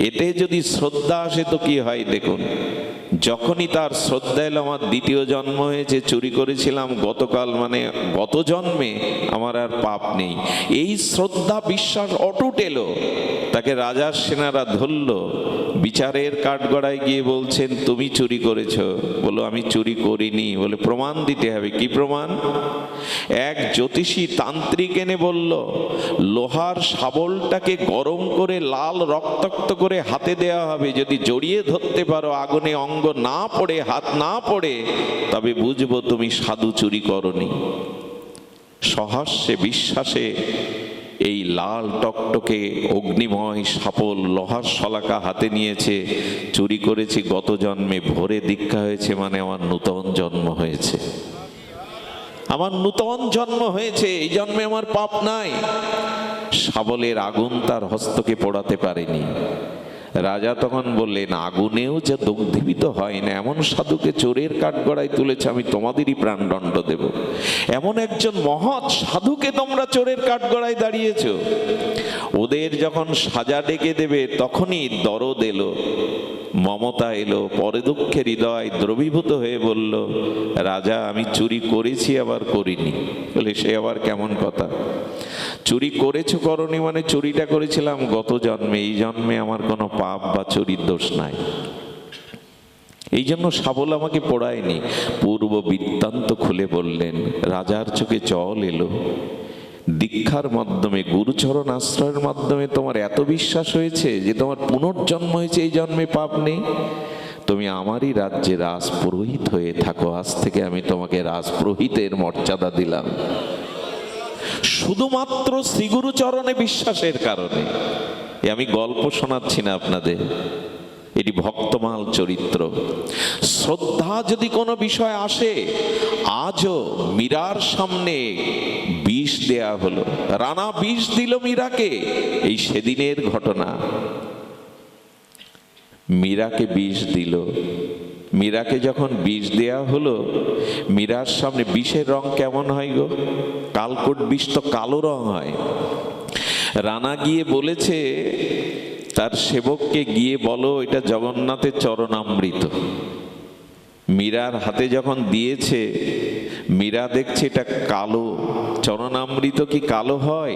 এতে যদি শ্রদ্ধা আসে তো কি হয় দেখুন। যখনই তার শ্রদ্ধা এলো, আমার দ্বিতীয় জন্ম হয়েছে, চুরি করেছিলাম গতকাল, মানে গত জন্মে, আমার আর পাপ নেই। এই শ্রদ্ধা বিশ্বাস অটুট এলো, তাকে রাজার সেনারা ধরল। বিচারের কাঠগড়ায় গিয়ে বলছেন, তুমি চুরি করেছ। বলো, আমি চুরি করিনি। বলে, প্রমাণ দিতে হবে। কি প্রমাণ? এক জ্যোতিষী তান্ত্রিক এনে বলল, লোহার শাবলটাকে গরম করে লাল রক্তাক্ত করে হাতে দেওয়া হবে, যদি জড়িয়ে ধরতে পারো, আগুনে অঙ্গ না পড়ে, হাত না পড়ে, তবে বুঝবো তুমি সাধু, চুরি করনি। সহাস্যে বিশ্বাসে এই লাল টকটকে অগ্নিময় শাবল, লোহার শলাকা হাতে নিয়েছে। চুরি করেছি গত জন্মে, ভোরে দীক্ষা হয়েছে, মানে আমার নূতন জন্ম হয়েছে, আমার নূতন জন্ম হয়েছে, এই জন্মে আমার পাপ নাই। শাবলের আগুন তার হস্তকে পোড়াতে পারেনি। রাজা তখন বললেন, আগুনেও যে দগ্ধীভূত হয় না এমন সাধুকে চোরের কাঠগড়ায় তুলেছে, আমি তোমাদেরই প্রাণদণ্ড দেব। এমন একজন মহৎ সাধুকে তোমরা চোরের কাঠগড়ায় দাঁড়িয়েছ। ওদের যখন সাজা ডেকে দেবে তখনই দরদ এলো, মমতা এলো, পরে দুঃখের হৃদয় দ্রবীভূত হয়ে বলল, রাজা আমি চুরি করেছি আবার করিনি। বলে সে আবার কেমন কথা? চুরি করেছো করনি মানে চুরিটা করেছিলাম গত জন্মে, এই জন্মে আমার কোনো পাপ বা চুরির দোষ নাই, এই জন্য শাবল আমাকে পোড়ায়নি। পূর্ব বৃত্তান্ত খুলে বললেন। রাজার চোখে জল এলো। দীক্ষার মাধ্যমে, গুরুচরণ আশ্রয়ের মাধ্যমে তোমার এত বিশ্বাস হয়েছে যে তোমার পুনর্জন্ম হয়েছে, এই জন্মে পাপ নেই। তুমি আমারই রাজ্যে রাজপুরোহিত হয়ে থাকো, আজ থেকে আমি তোমাকে রাজপুরোহিতের মর্যাদা দিলাম, শুধুমাত্র শ্রীগুরুচরণে বিশ্বাসের কারণে। আমি গল্প শোনাচ্ছি না আপনাদের, এটি ভক্তমাল চরিত্র। শ্রদ্ধা যদি কোনো বিষয় আসে, আজও মীরার সামনে বিষ দেয়া হলো, রানা বিষ দিল মীরাকে, এই সেদিনের ঘটনা। মীরাকে বিষ দিল, মীরাকে যখন বিষ দেয়া হলো, মীরার সামনে বিষের রং কেমন হয় গো? কালকোট বিষ তো কালো রং হয়। রানা গিয়ে বলেছে তার সেবককে, গিয়ে বলো এটা জগন্নাথের চরণামৃত। মীরার হাতে যখন দিয়েছে, মীরা দেখছে এটা কালো। চরণামৃত কি কালো হয়?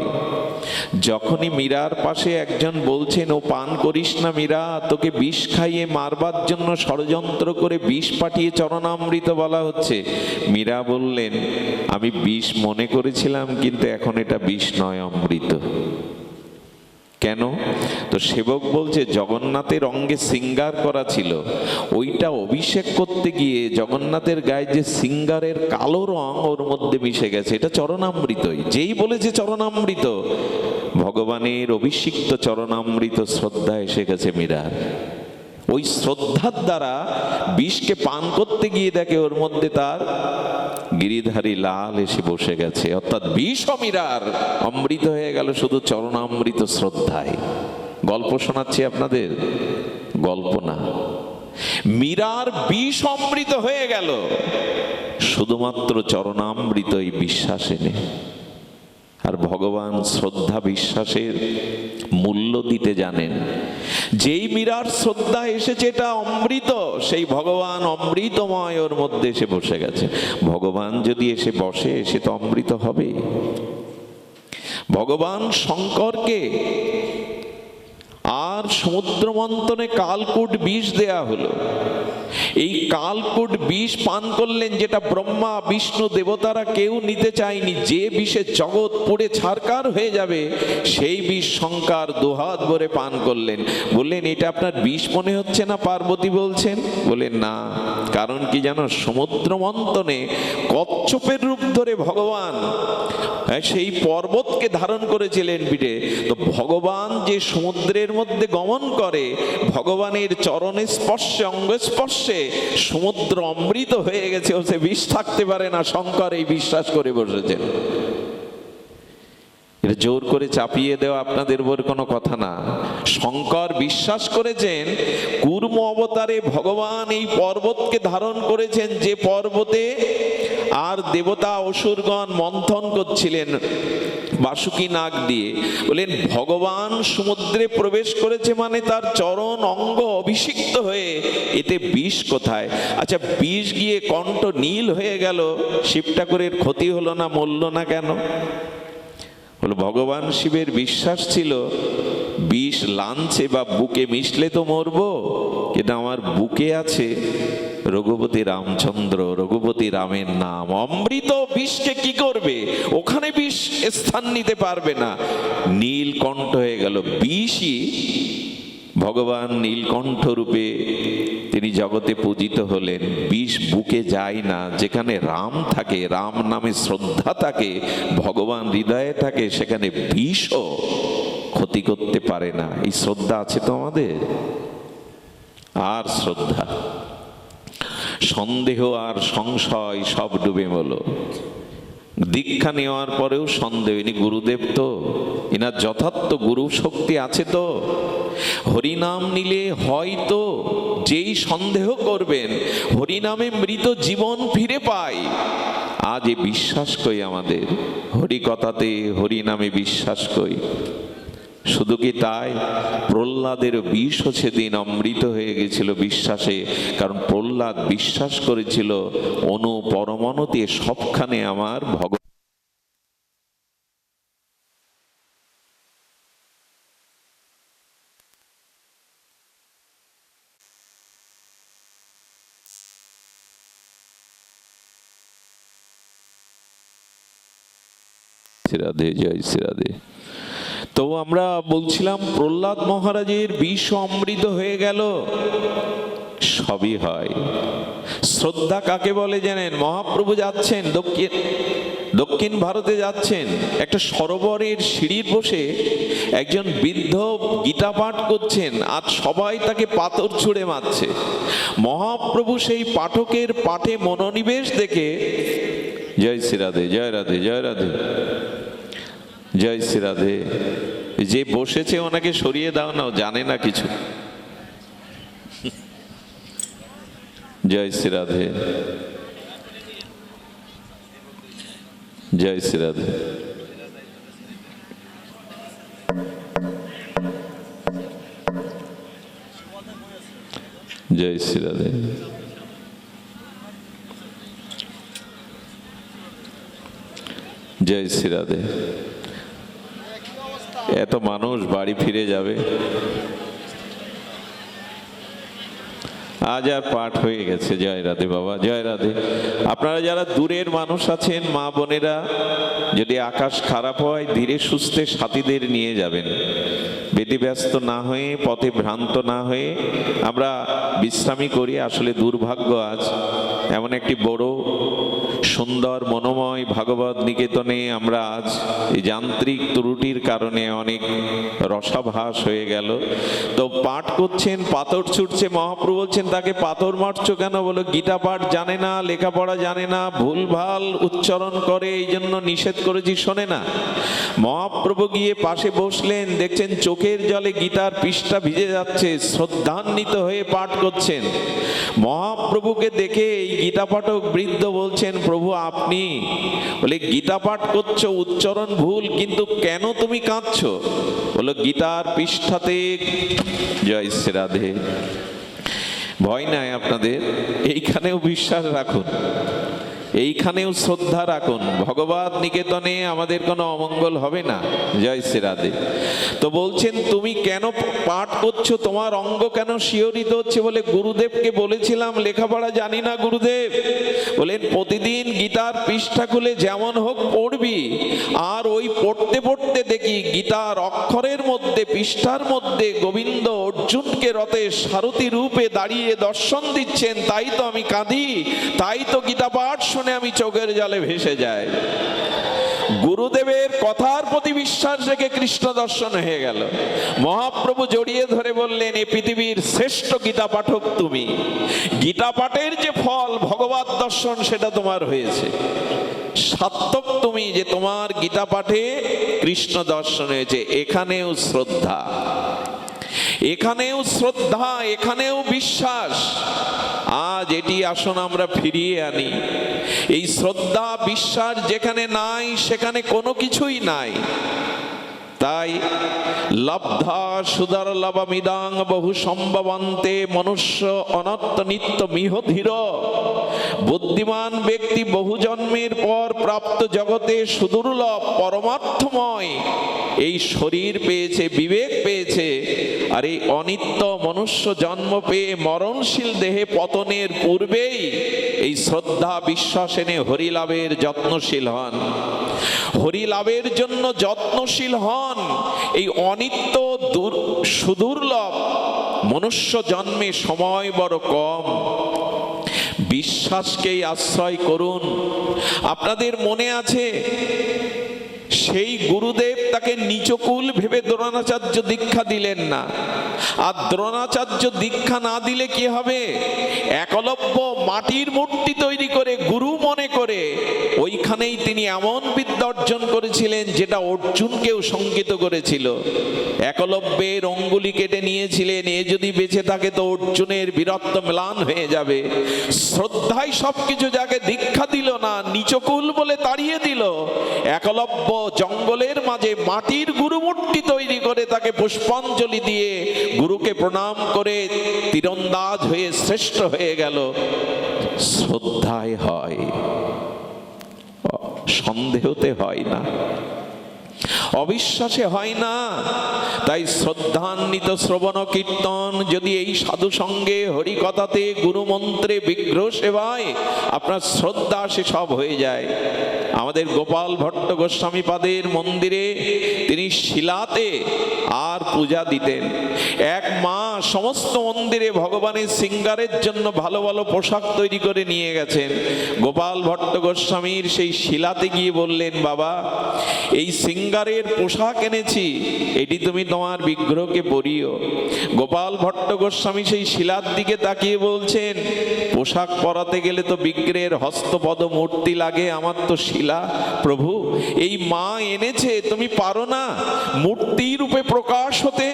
যখনই মীরার পাশে একজন বলছেন, ও পান করিস না মীরা, তোকে বিষ খাইয়ে মারবার জন্য ষড়যন্ত্র করে বিষ পাঠিয়ে চরণামৃত বলা হচ্ছে, মীরা বললেন, আমি বিষ মনে করেছিলাম, কিন্তু এখন এটা বিষ নয়, অমৃত। কেন? তো সেবক বলছে জগন্নাথের অঙ্গে শৃঙ্গার করা ছিল, ওইটা অভিষেক করতে গিয়ে জগন্নাথের গায়ে যে শৃঙ্গারের কালো রং ওর মধ্যে মিশে গেছে, এটা চরণামৃতই। যেই বলেছে চরণামৃত, ভগবানের অভিষিক্ত চরণামৃত শ্রদ্ধা এসে গেছে মীরার। ওই শ্রদ্ধার দ্বারা বিষকে পান করতে গিয়ে দেখে ওর মধ্যে তার গিরিধারী লাল এসে বসে গেছে, অর্থাৎ বিষ মীরার অমৃত হয়ে গেল শুধু চরণামৃত শ্রদ্ধায়। গল্প শোনাচ্ছি আপনাদের, গল্প না। মীরার বিষ অমৃত হয়ে গেল শুধুমাত্র চরণামৃত এই বিশ্বাস এনে। আর ভগবান শ্রদ্ধা বিশ্বাসের মূল্য দিতে জানেন। যেই মীরার শ্রদ্ধা এসেছে এটা অমৃত, সেই ভগবান অমৃতময় ওর মধ্যে এসে বসে গেছে। ভগবান যদি এসে বসে, সে তো অমৃত হবে। ভগবান শঙ্করকে আর সমুদ্র মন্থনে কালকূট বিষ দেয়া হলো। এই কালকূট বিষ পান করলেন, যেটা ব্রহ্মা বিষ্ণু দেবতারা কেউ নিতে চায়নি। যে বিষে জগৎ পুড়ে ছারকার হয়ে যাবে, সেই বিষ শঙ্কর দুহাত ভরে পান করলেন। বললেন, এটা আপনার বিষ মনে হচ্ছে না? পার্বতী বলছেন। বলেন না, কারণ কি জানো? সমুদ্র মন্থনে কচ্ছপের রূপ ধরে ভগবান সেই পর্বতকে ধারণ করেছিলেন পিঠে। তো ভগবান যে সমুদ্রের মধ্যে গমন করে, ভগবানের চরণে স্পর্শে, অঙ্গ স্পর্শে সমুদ্র অমৃত হয়ে গেছে, ও সে বিষ থাকতে পারে না। শঙ্কর এই বিশ্বাস করে বসেছেন। এটা জোর করে চাপিয়ে দেওয়া আপনাদের উপর কোনো কথা না। শঙ্কর বিশ্বাস করেছেন কুর্ম অবতারে ভগবান এই পর্বতকে ধারণ করেছেন, যে পর্বতে আর দেবতা অসুরগণ মন্থন করছিলেন বাসুকি নাগ দিয়ে। বলেন, ভগবান সমুদ্রে প্রবেশ করেছে মানে তার চরণ অঙ্গ অভিষিক্ত হয়ে, এতে বিষ কোথায়? আচ্ছা, বিষ গিয়ে কণ্ঠ নীল হয়ে গেল, শিব ঠাকুরের ক্ষতি হলো না, মরল না কেন? বলে, ভগবান শিবের বিশ্বাস ছিল বিষ লাঞ্ছে বা বুকে মিশলে তো মরবো, কিন্তু আমার বুকে আছে রঘুপতি রামচন্দ্র, রঘুপতি রামের নাম। অমৃত বিষকে কি করবে? ওখানে বিষ স্থান নিতে পারবে না। নীলকণ্ঠ হয়ে গেল। বিষই ভগবান নীলকণ্ঠ রূপে তিনি জগতে পূজিত হলেন। বিষ বুকে যায় না। যেখানে রাম থাকে, রাম নামে শ্রদ্ধা থাকে, ভগবান হৃদয়ে থাকে, সেখানে বিষও ক্ষতি করতে পারে না। এই শ্রদ্ধা আছে তো আমাদের। আর শ্রদ্ধা, সন্দেহ আর সংশয় সব ডুবে গেল। দীক্ষা নেওয়ার পরেও সন্দেহ, ইনি গুরুদেব তো, এনার যথার্থ গুরু শক্তি আছে তো? হরিনাম নিলে হয়তো যেই সন্দেহ করবেন হরিনামে মৃত জীবন ফিরে পায়, আজ এ বিশ্বাস কই আমাদের, হরি কথাতে হরিনামে বিশ্বাস কই। শুধু কি তাই, প্রহ্লাদের বিষও সেদিন অমৃত হয়ে গেছিল বিশ্বাসে, কারণ প্রহ্লাদ বিশ্বাস করেছিল অনু পরমাণুতে সবখানে আমার ভগবান। রাধে, জয় শ্রী রাধে। তো আমরা বলছিলাম প্রহ্লাদ মহারাজের বিষ অমৃত হয়ে গেল। সবই হয়। শ্রদ্ধা কাকে বলে জানেন? মহাপ্রভু যাচ্ছেন দক্ষিণ ভারতে যাচ্ছেন, একটা সরোবরের সিঁড়ির বসে একজন বৃদ্ধ গীতা পাঠ করছেন, আর সবাই তাকে পাথর ছুঁড়ে মারছে। মহাপ্রভু সেই পাঠকের পাঠে মনোনিবেশ দেখে, জয় শ্রী রাধে, জয় রাধে, জয় রাধে, জয় শ্রী রাধে, যে বসেছে ওনাকে সরিয়ে দাও না, জানে না কিছু। জয় শ্রী রাধে, জয় শ্রী রাধে। জয় শ্রী রাধে, জয় শ্রী রাধে। এত মানুষ বাড়ি ফিরে যাবে, আজ আর পাঠ হয়ে গেছে। জয় রাধে বাবা, জয় রাধে। আপনারা যারা দূরের মানুষ আছেন, মা বোনেরা, যদি আকাশ খারাপ হয় ধীরে সুস্থে সাথীদের নিয়ে যাবেন, ব্যতিব্যস্ত না হয়ে, পথে ভ্রান্ত না হয়ে আমরা বিশ্রামী করি। আসলে দুর্ভাগ্য, আজ এমন একটি বড় সুন্দর মনোময় ভাগবত নিকেতনে আমরা আজ এই যান্ত্রিক ত্রুটির কারণে অনেক রসাভাস হয়ে গেল। তো পাঠ করছেন, পাথর ছুটছে, মহাপ্রভু বলছেন তাকে পাথর মারছো কেন? বলো গীতা পাঠ জানে না, লেখাপড়া জানে না, ভুলভাল উচ্চারণ করে, এই জন্য নিষেধ করেছি, শোনে না। মহাপ্রভু গিয়ে পাশে বসলেন, দেখছেন চোখের জলে গীতার পৃষ্ঠা ভিজে যাচ্ছে, শ্রদ্ধান্বিত হয়ে পাঠ করছেন। মহাপ্রভুকে দেখে এই গীতা পাঠক বৃদ্ধ বলছেন, প্রভু আপনি? বলে গীতা পাঠ করছো, উচ্চারণ ভুল, কিন্তু কেন তুমি কাঁদছো? বলো গীতার পৃষ্ঠাতে, জয় শ্রী রাধে, ভয় নাই আপনাদের, এইখানেও বিশ্বাস রাখুন, এইখানেও শ্রদ্ধা রাখুন, ভগবত নিকেতনে আমাদের কোনো অমঙ্গল হবে না। জয় শ্রী রাধে। তো বলছেন তুমি কেন পাঠ করছো, তোমার অঙ্গ কেন শিহরিত হচ্ছে? বলে গুরুদেবকে বলেছিলাম লেখাপড়া জানি না গুরুদেব। বলেন প্রতিদিন গীতার পৃষ্ঠা খুলে যেমন হোক পড়বি, আর ওই পড়তে পড়তে দেখি গীতার অক্ষরের মধ্যে, পৃষ্ঠার মধ্যে গোবিন্দ অর্জুনকে রথে সারথি রূপে দাঁড়িয়ে দর্শন দিচ্ছেন, তাই তো আমি কাঁদি, তাই তো গীতা পাঠ শুনে আমি চোখের জলে ভেসে যাই। গুরুদেবের কথার প্রতি বিশ্বাস রেখে কৃষ্ণ দর্শন হয়ে গেল। মহাপ্রভু জড়িয়ে ধরে বললেন, এই পৃথিবীর শ্রেষ্ঠ গীতা পাঠক তুমি, গীতা পাঠের যে ফল ভগবত দর্শন সেটা তোমার হয়েছে, সার্থক তুমি যে তোমার গীতা পাঠে কৃষ্ণ দর্শন হয়েছে। এখানেও শ্রদ্ধা, এখানেও শ্রদ্ধা, এখানেও বিশ্বাস। আজ এটি আসুন আমরা ফিরিয়ে আনি। এই শ্রদ্ধা বিশ্বাস যেখানে নাই সেখানে কোনো কিছুই নাই। তাই লব্ধা সুদর লবমিদাং বহু সম্ভবন্তে মনুষ্য অনত্ত নিত্য মিহ ধীর। বুদ্ধিমান ব্যক্তি বহু জন্মের পর প্রাপ্ত জগতে সুদুর্লভ পরমার্থময় এই শরীর পেয়েছে, বিবেক পেয়েছে। আর এই অনিত্য মনুষ্য জন্ম পেয়ে মরণশীল দেহে পতনের পূর্বেই এই শ্রদ্ধা বিশ্বাস এনে হরিলাভের যত্নশীল হন, হরিলাভের জন্য যত্নশীল হন। এই অনিত্য সুদুর্লভ মনুষ্য জন্মে সময় বড় কম, বিশ্বাসকেই আশ্রয় করুন। আপনাদের মনে আছে সেই গুরুদেব তাকে নিচকুল ভেবে দ্রোণাচার্য দীক্ষা দিলেন না। আর দ্রোণাচার্য দীক্ষা না দিলে কি হবে? একলব্য মাটির মূর্তি তৈরি করে গুরু মনে করে করে ওইখানেই তিনি এমন বিদ্যা অর্জন করেছিলেন যেটা অর্জুনকেও শঙ্কিত করেছিল। একলব্যের অঙ্গুলি কেটে নিয়েছিলেন, এ যদি বেঁচে থাকে তো অর্জুনের বীরত্ব ম্লান হয়ে যাবে। শ্রদ্ধায় সবকিছু যাকে দীক্ষা দিল না, নিচকুল বলে তাড়িয়ে দিল। একলব্য জঙ্গলের মাঝে মাটির গুরুমূর্তি তৈরি করে তাকে পুষ্পাঞ্জলি দিয়ে গুরুকে প্রণাম করে তীরন্দাজ হয়ে শ্রেষ্ঠ হয়ে গেল। শ্রদ্ধায় হয়, সন্দেহতে হয় না, অবিশ্বাসে হয় না। তাই শ্রদ্ধান্বিত শ্রবণ কীর্তন যদি এই সাধু সঙ্গে হরিকথাতে গুরু মন্ত্রে বিগ্রহ সেবায় আপনার শ্রদ্ধা সে সব হয়ে যায়। আমাদের গোপাল ভট্ট গোস্বামী পাদের মন্দিরে তিনি শিলাতে আর পূজা দিতেন। এক মা সমস্ত মন্দিরে ভগবানের সিঙ্গারের জন্য ভালো ভালো পোশাক তৈরি করে নিয়ে গেছেন। গোপাল ভট্ট গোস্বামীর সেই শিলাতে গিয়ে বললেন, বাবা এই সিঙ্গারের পোশাক এনেছি, এটি তুমি তোমার বিগ্রহকে পরিও। গোপাল ভট্ট গোস্বামী সেই শিলার দিকে তাকিয়ে বলছেন, পোশাক পরাতে গেলে তো বিগ্রহের হস্তপদ মূর্তি লাগে, আমার তো শিলা। প্রভু এই মা এনেছে, তুমি পারো না মূর্তি রূপে প্রকাশ হতে?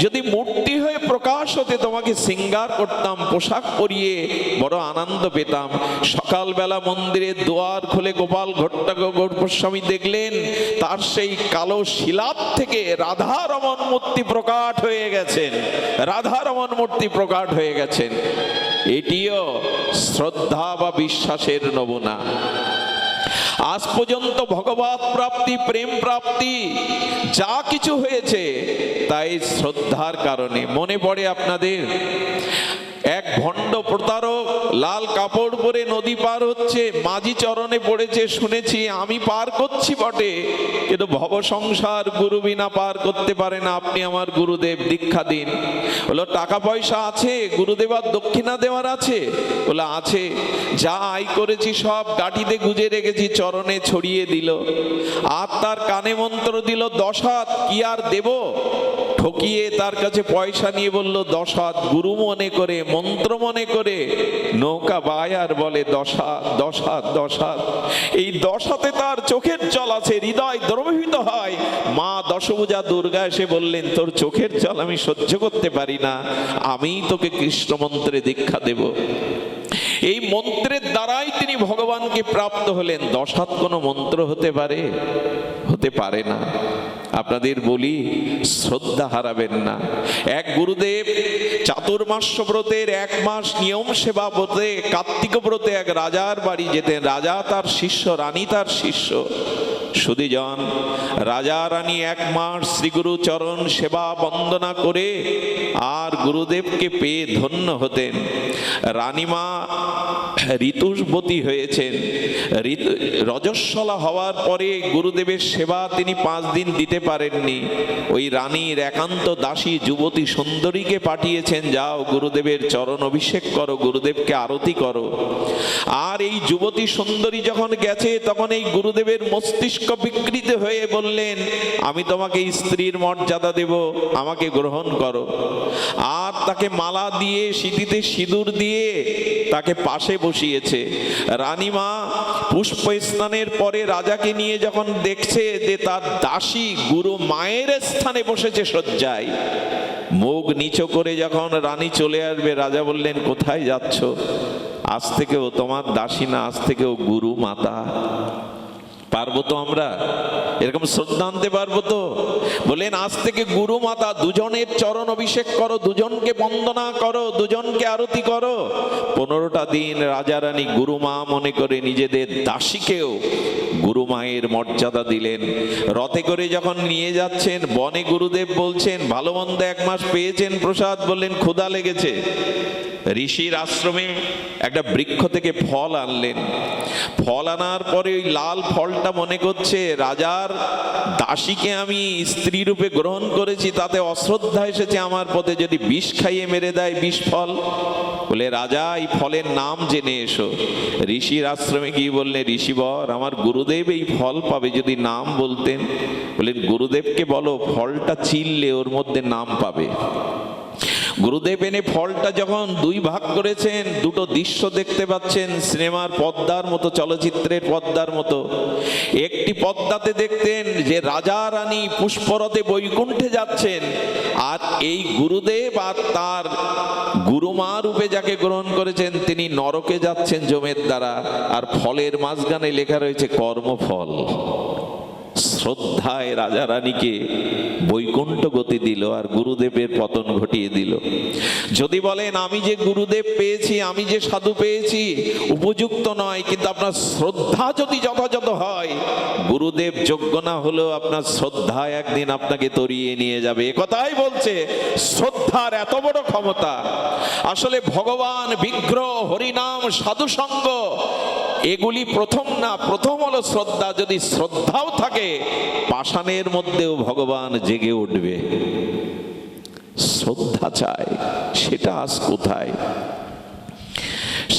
যদি মূর্তি হয়ে প্রকাশ হতে তোমাকে সিঙ্গার করতাম, পোশাক পরিয়ে বড় আনন্দ পেতাম। সকালবেলা মন্দিরের দুয়ার খুলে গোপাল ভট্ট গোস্বামী দেখলেন তার সেই কালো শিলার থেকে রাধারমণ মূর্তি প্রকাট হয়ে গেছেন, রাধারমণ মূর্তি প্রকাট হয়ে গেছেন। এটিও শ্রদ্ধা বা বিশ্বাসের নমুনা। আজ পর্যন্ত ভগবত প্রাপ্তি, প্রেম প্রাপ্তি যা কিছু হয়েছে তাই শ্রদ্ধার কারণে। মনে পড়ে আপনাদের এক ভণ্ড প্রতারক লাল কাপড় পরে নদী পার হচ্ছে, মাঝি চরণে পড়েছে শুনেছি, আমি পার করছি বটে কিন্তু ভব সংসার গুরু বিনা পার করতে পারে না, আপনি আমার গুরুদেব দীক্ষা দিন। বললো টাকা পয়সা আছে, গুরুদেবার দক্ষিণা দেওয়ার আছে? বলে আছে। যা আয় করেছি সব গাটিতে গুজে রেখেছি, চরণে ছড়িয়ে দিল। আর তার কানে মন্ত্র দিল 10 হাত, কি আর দেব? ঠকিয়ে তার কাছে পয়সা নিয়ে বলল 10 হাত, গুরু মনে করে মন্ত্র মনে করে নৌকা বায় আর বলে 10 হাত 10 হাত 10 হাত। এই 10 হাতে তার চোখের জল আছে, হৃদয় দ্রবীভূত হয়। মা দশভুজা দুর্গা এসে বললেন, তোর চোখের জল আমি সহ্য করতে পারি না, আমি তোকে কৃষ্ণ মন্ত্রে দীক্ষা দেব। এই মন্ত্রের দ্বারাই তিনি ভগবানকে প্রাপ্ত হলেন। 10 হাত কোনো মন্ত্র হতে পারে? হতে পারে না। আপনাদের বলি, শ্রদ্ধা হারাবেন না। এক গুরুদেব চাতুর্মাস্য ব্রতের 1 মাস নিয়ম সেবা ব্রতে, কার্তিক ব্রতে এক রাজার বাড়ি যেতেন। রাজা তার শিষ্য, রানী তার শিষ্য। সুধীজন, রাজা রানী 1 মাস শ্রীগুরু চরণ সেবা বন্দনা করে আর গুরুদেবকে পেয়ে ধন্য হতেন। রানীমা ঋতুবতী হয়েছেন। রজস্বলা হওয়ার পরে গুরুদেবের সেবা তিনি 5 দিন দিতে পারেননি। ওই রানীর একান্ত দাসী যুবতী সুন্দরীকে পাঠিয়েছেন, যাও গুরুদেবের চরণ অভিষেক করো, গুরুদেবকে আরতি করো। আর এই যুবতী সুন্দরী যখন গেছে তখন এই গুরুদেবের মস্তিষ্ক বিকৃত হয়ে বললেন, আমি তোমাকে স্ত্রীর মর্যাদা দেব, আমাকে গ্রহণ করো। আর তাকে মালা দিয়ে, সিঁথিতে সিঁদুর দিয়ে তাকে পাশে বসিয়েছে। রানীমা পুষ্প স্নানের পরে রাজাকে নিয়ে যখন দেখছে যে তার দাসী গুরু মায়ের স্থানে বসেছে শয্যায়, মুখ নিচু করে যখন রানী চলে আসবে, রাজা বললেন, কোথায় যাচ্ছ? আজ থেকে ও তোমার দাসী না, আজ থেকে ও গুরু মাতা। পারবো তো আমরা এরকম শ্রদ্ধা আনতে? পারবো তো? বলেন, আজ থেকে গুরু মাতা, দুজনের চরণ অভিষেক করো, দুজনকে বন্দনা করো, দুজনকে আরতি করো। 15টা দিন রাজা রানী গুরু মা মনে করে নিজেদের দাসীকেও গুরু মায়ের মর্যাদা দিলেন। রথে করে যখন নিয়ে যাচ্ছেন, বনে গুরুদেব বলছেন, ভালো মন্দ 1 মাস পেয়েছেন প্রসাদ, বললেন ক্ষুধা লেগেছে। ঋষির আশ্রমে একটা বৃক্ষ থেকে ফল আনলেন। ফল আনার পরে ওই লাল ফলটা মনে করছে, রাজার দাসীকে আমি স্ত্রী রূপে গ্রহণ করেছি, তাতে অশ্রদ্ধা এসেছে আমার পথে, যদি বিষ খাইয়ে মেরে দেয়, বিষ ফল। বলে, রাজা এই ফলের নাম জেনে এসো। ঋষির আশ্রমে গিয়ে বললেন, ঋষিবর, আমার গুরুদেব এই ফল পাবে, যদি নাম বলতেন। বললেন, গুরুদেবকে বলো ফলটা চিনলে ওর মধ্যে নাম পাবে। গুরুদেব এনে ফলটা যখন দুই ভাগ করেছেন, দুটো দৃশ্য দেখতে পাচ্ছেন সিনেমার পর্দার মতো, চলচ্চিত্রের পর্দার মতো। একটি পর্দাতে দেখতেন যে রাজা রানী পুষ্পরথে বৈকুণ্ঠে যাচ্ছেন, আর এই গুরুদেব আর তার গুরুমা রূপে যাকে গ্রহণ করেছেন তিনি নরকে যাচ্ছেন জমের দ্বারা, আর ফলের মাঝখানে লেখা রয়েছে কর্মফল। শ্রদ্ধায় রাজা রানীকে বৈকুণ্ঠ গতি দিল আর গুরুদেবের পতন ঘটিয়ে দিল। যদি বলেন আমি যে গুরুদেব পেয়েছি, আমি যে সাধু পেয়েছি উপযুক্ত নয়, কিন্তু আপনার শ্রদ্ধা যদি যথাযথ হয়, গুরুদেব যোগ্য না হলেও আপনার শ্রদ্ধা একদিন আপনাকে তরিয়ে নিয়ে যাবে। একথাই বলছে শ্রদ্ধার এত বড় ক্ষমতা। আসলে ভগবান, বিগ্রহ, হরিনাম, সাধুসঙ্গ এগুলি প্রথম না, প্রথম হলো শ্রদ্ধা। যদি শ্রদ্ধাও থাকে পাষাণের মধ্যেও ভগবান জেগে উঠবে। শ্রদ্ধা চাই, সেটা আজ কোথায়?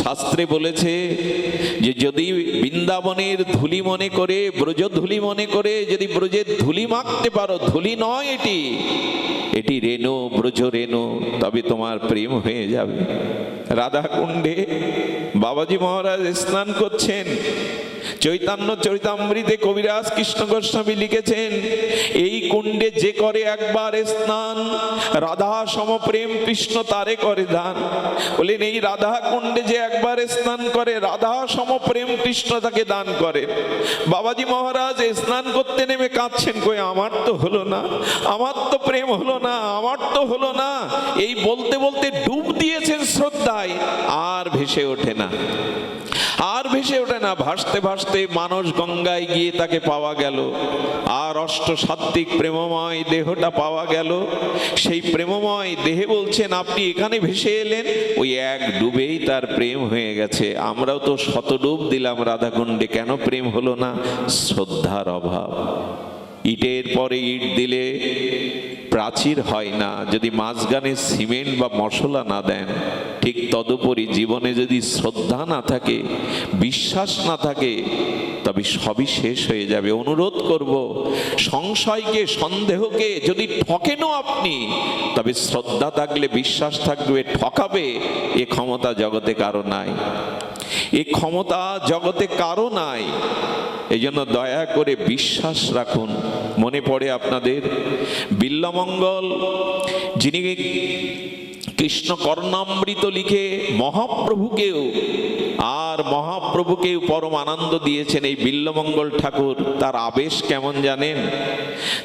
শাস্ত্রে বলেছে যে যদি বৃন্দাবনের ধুলি মনে করে, ব্রজ ধুলি মনে করে যদি ব্রজের ধুলি মাখতে পারো, ধুলি নয় এটি, এটি রেণু, ব্রজ রেণু, তবে তোমার প্রেম হয়ে যাবে। রাধা কুণ্ডে বাবাজি মহারাজ স্নান করছেন। চৈতন্য চরিতামৃতে কবিরাজ কৃষ্ণ গোস্বামী লিখেছেন, এই কুণ্ডে যে করে একবার স্নান, রাধা সমপ্রেম কৃষ্ণ তারে করে দান। বলেন এই রাধা কুণ্ডে যে একবার স্নান করে, রাধা সমপ্রেম কৃষ্ণ তাকে দান করে। বাবাজি মহারাজ স্নান করতে নেমে কাঁদছেন, কই আমার তো হলো না, আমার তো প্রেম হলো না, আমার তো হলো না। এই বলতে বলতে ডুব দিয়েছেন শ্রদ্ধায়, আর ভেসে ওঠে না, আর ভেসে ওঠে না। ভাসতে ভাসতে মানস গঙ্গায় গিয়ে তাকে পাওয়া গেল, আর অষ্টসাত্ত্বিক প্রেমময় দেহটা পাওয়া গেল। সেই প্রেমময় দেহে বলছেন আপনি এখানে ভেসে এলেন, ওই এক ডুবেই তার প্রেম হয়ে গেছে। আমরাও তো শত ডুব দিলাম রাধাকুণ্ডে, কেন প্রেম হলো না? শ্রদ্ধার অভাব। ইটের পরে ইট দিলে প্রাচীর হয় না, যদি মাঝখানে সিমেন্ট বা মশলা না দেন। ঠিক তদুপরি জীবনে যদি শ্রদ্ধা না থাকে, বিশ্বাস না থাকে, তবে সবই শেষ হয়ে যাবে। অনুরোধ করব, সংশয়কে, সন্দেহকে যদি ঠকেনও আপনি, তবে শ্রদ্ধা থাকলে, বিশ্বাস থাকবে, ঠকাবে এ ক্ষমতা জগতে কারো নাই, এ ক্ষমতা জগতে কারো নাই। এই জন্য দয়া করে বিশ্বাস রাখুন। মনে পড়ে আপনাদের বিল্বমঙ্গল, যিনি কৃষ্ণ কর্ণামৃত লিখে মহাপ্রভুকেও পরম আনন্দ দিয়েছেন এই বিল্বমঙ্গল ঠাকুর। তার আবেশ কেমন জানেন?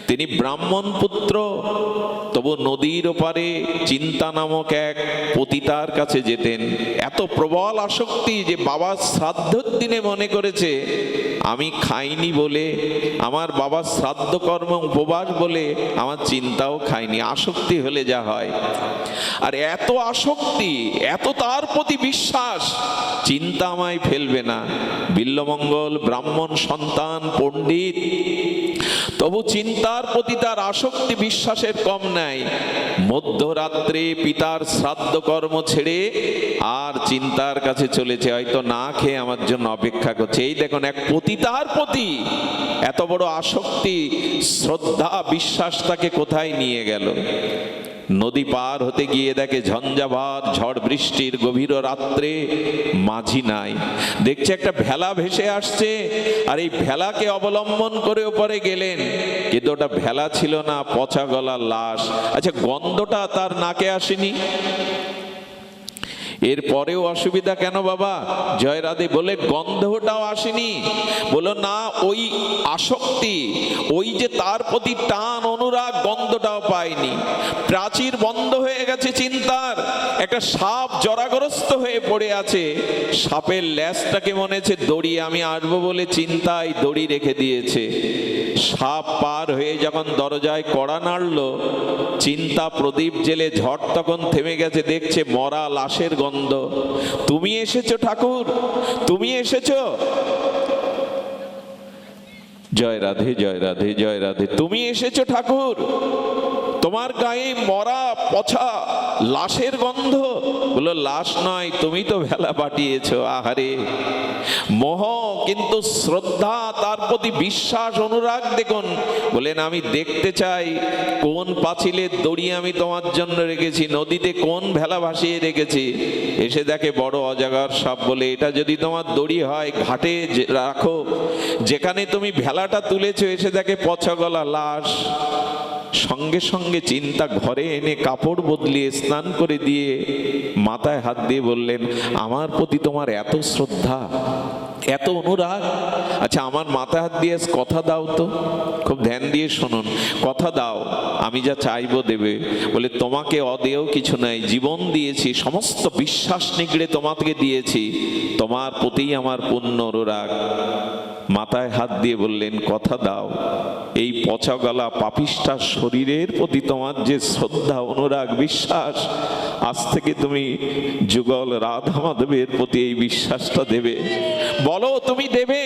তিনি ব্রাহ্মণ পুত্র, তবু নদীর ওপারে চিন্তা নামক এক পতিতার কাছে যেতেন। এত প্রবল আসক্তি যে বাবার শ্রাদ্ধের দিনে মনে করেছে আমি খাইনি বলে, আমার বাবার শ্রাদ্ধ কর্ম উপবাস বলে আমার চিন্তাও খাইনি। আসক্তি হলে যা হয়। আর এত আসক্তি, এত তার প্রতি বিশ্বাস, চিন্তা আমায় ফেলবে না। বিল্বমঙ্গল ব্রাহ্মণ সন্তান, পণ্ডিত, তবু চিন্তার প্রতি তার আসক্তি, বিশ্বাসের কম নাই। মধ্যরাত্রে পিতার শ্রাদ্ধ কর্ম ছেড়ে আর চিন্তার কাছে চলেছে, হয়তো না খেয়ে আমার জন্য অপেক্ষা করছে। এই দেখুন, এক পতিতার প্রতি এত বড় আসক্তি, শ্রদ্ধা, বিশ্বাস তাকে কোথায় নিয়ে গেল। নদী পার হতে গিয়ে দেখে ঝঞ্ঝাভাত, ঝড় বৃষ্টির গভীর রাত্রে মাঝি নাই। দেখছে একটা ভেলা ভেসে আসছে, আর এই ভেলাকে অবলম্বন করে ওপরে গেলেন, কিন্তু ওটা ভেলা ছিল না, পচা গলার লাশ। আচ্ছা, গন্ধটা তার নাকে আসেনি? এরপরেও অসুবিধা কেন বাবা? জয় রাধে বলে গন্ধটাও আসেনি। বলো না, ওই আসক্তি, ওই যে তার প্রতি টান, অনুরাগ, গন্ধটাও পায়নি। প্রাচীর বন্ধ হয়ে গেছে চিন্তার। একটা সাপ জরাগ্রস্ত হয়ে পড়ে আছে, সাপের ল্যাজটাকে মনে হচ্ছে দড়ি, আমি আসবো বলে চিন্তায় দড়ি রেখে দিয়েছে। সাপ পার হয়ে যখন দরজায় কড়া নাড়ল, চিন্তা প্রদীপ জেলে, ঝড় তখন থেমে গেছে, দেখছে মরা লাশের গন্ধ। তুমি এসেছো ঠাকুর, তুমি এসেছো। জয় রাধে, জয় রাধে, জয় রাধে। তুমি এসেছো ঠাকুর, তোমার গায়ে মরা পচা লাশের গন্ধ। বললো লাশ নয়, তুমি তো ভেলা পাঠিয়েছো। আহারে মোহ কিন্তু শ্রদ্ধা, তার প্রতি বিশ্বাস অনুরাগ দেখুন। বলেন আমি দেখতে চাই কোন পাঁচিলের দড়ি আমি তোমার জন্য রেখেছি, নদীতে কোন ভেলা ভাসিয়ে রেখেছি। এসে দেখে বড় অজগর সাপ। বলে এটা যদি তোমার দড়ি হয় ঘাটে রাখো, যেখানে তুমি ভেলাটা তুলেছো এসে দেখে পচা গলা লাশ। সঙ্গে সঙ্গে চিন্তা, ঘরে এনে কাপড় বদলিয়ে স্নান করে দিয়ে মাথায় হাত দিয়ে বললেন আমার প্রতি তোমার এত শ্রদ্ধা, এত অনুরাগ, আচ্ছা আমার মাথায় হাত দিয়ে কথা দাও তো। খুব ধ্যান দিয়ে শুনুন, কথা দাও, আমি যা চাইবো দেবে। বলে তোমাকে অদেয় কিছু নাই, জীবন দিয়েছি, সমস্ত বিশ্বাস নিগড়ে তোমাকে দিয়েছি, তোমার প্রতি আমার পূর্ণ অনুরাগ। মাথায় হাত দিয়ে বললেন কথা দাও, এই পচা গলা পাপিষ্ঠার শরীরের প্রতি তোমার যে শ্রদ্ধা অনুরাগ বিশ্বাস, আজ থেকে তুমি যুগল রাধা মাধবের প্রতি এই বিশ্বাসটা দেবে। বলো তুমি দেবে,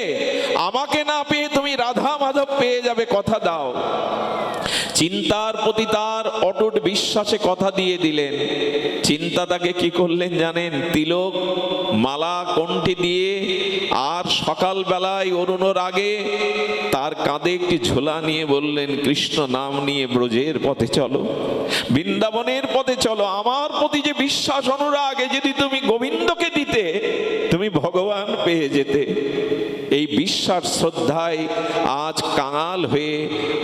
আমাকে না পেয়ে তুমি রাধা মাধব পেয়ে যাবে, কথা দাও। চিন্তার প্রতি তার অটুট বিশ্বাসে কথা দিয়ে দিলেন। চিন্তা তাকে কি করলেন জানেন? তিলক মালা কণ্ঠে দিয়ে আর সকালবেলায় অরুণর আগে তার কাঁধে একটি ঝোলা নিয়ে বললেন কৃষ্ণ নাম নিয়ে ব্রজের পথে চলো, বৃন্দাবনের পথে চলো। আমার প্রতি যে বিশ্বাস অনুরাগে যদি তুমি গোবিন্দকে দিতে, তুমি ভগবান পেয়ে যেতে। এই বিশ্বাস শ্রদ্ধায় আজ কাঙাল হয়ে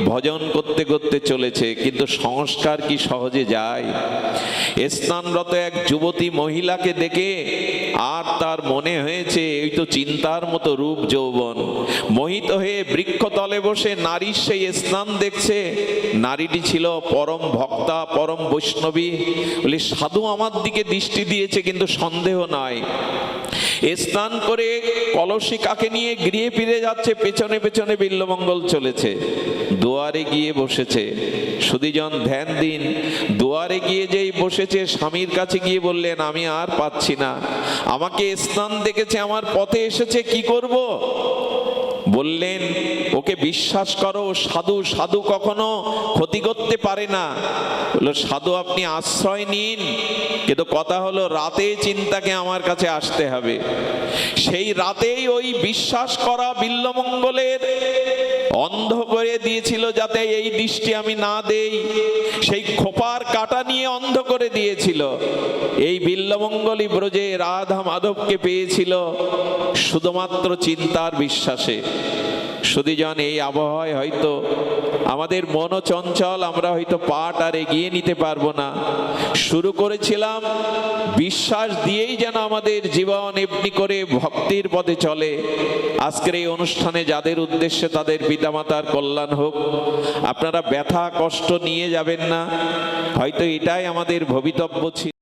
ভজন করতে করতে চলেছে। কিন্তু সংস্কার কি সহজে যায়? স্নানরত এক যুবতী মহিলাকে দেখে আর তার মনে হয়েছে এই তো চিন্তার মতো রূপ যৌবন। মোহিত হয়ে বৃক্ষতলে বসে নারীর সেই স্নান দেখছে। নারীটি ছিল পরম ভক্তা, পরম বৈষ্ণবী। বলে সাধু আমার দিকে দৃষ্টি দিয়েছে, কিন্তু সন্দেহ নয়। স্নান করে কলসি কাকে নিয়ে গৃহে ফিরে যাচ্ছে, পেছনে পেছনে বিল্বমঙ্গল চলেছে। দুয়ারে গিয়ে বসেছে। সুধীজন ধ্যান দিন, দুয়ারে গিয়ে যেই বসেছে স্বামীর কাছে গিয়ে বললেন আমি আর পাচ্ছি না, আমাকে স্নান দেখেছে, আমার পথে এসেছে, কি করব? বললেন ওকে বিশ্বাস করো, সাধু সাধু কখনো ক্ষতি করতে পারে না। বললো সাধু আপনি আশ্রয় নিন, কিন্তু কথা হলো রাতে চিন্তাকে আমার কাছে আসতে হবে। সেই রাতেই ওই বিশ্বাস করা বিল্বমঙ্গলের অন্ধ করে দিয়েছিল যাতে এই দৃষ্টি আমি না দেই। সেই খোপার কাটা নিয়ে অন্ধ করে দিয়েছিল। এই বিল্বমঙ্গলই ব্রজে রাধা মাধবকে পেয়েছিল শুধুমাত্র চিন্তার বিশ্বাসে। সুধীজন এই আবহাওয়ায় হয়তো আমাদের মনও চঞ্চল, আমরা হয়তো পাঠ আর এগিয়ে নিতে পারবো না। শুরু করেছিলাম বিশ্বাস দিয়েই যেন আমাদের জীবন এমনি করে ভক্তির পথে চলে। আজকের এই অনুষ্ঠানে যাদের উদ্দেশ্যে তাদের পিতামাতার কল্যাণ হোক। আপনারা ব্যথা কষ্ট নিয়ে যাবেন না, হয়তো এটাই আমাদের ভবিতব্য ছিল।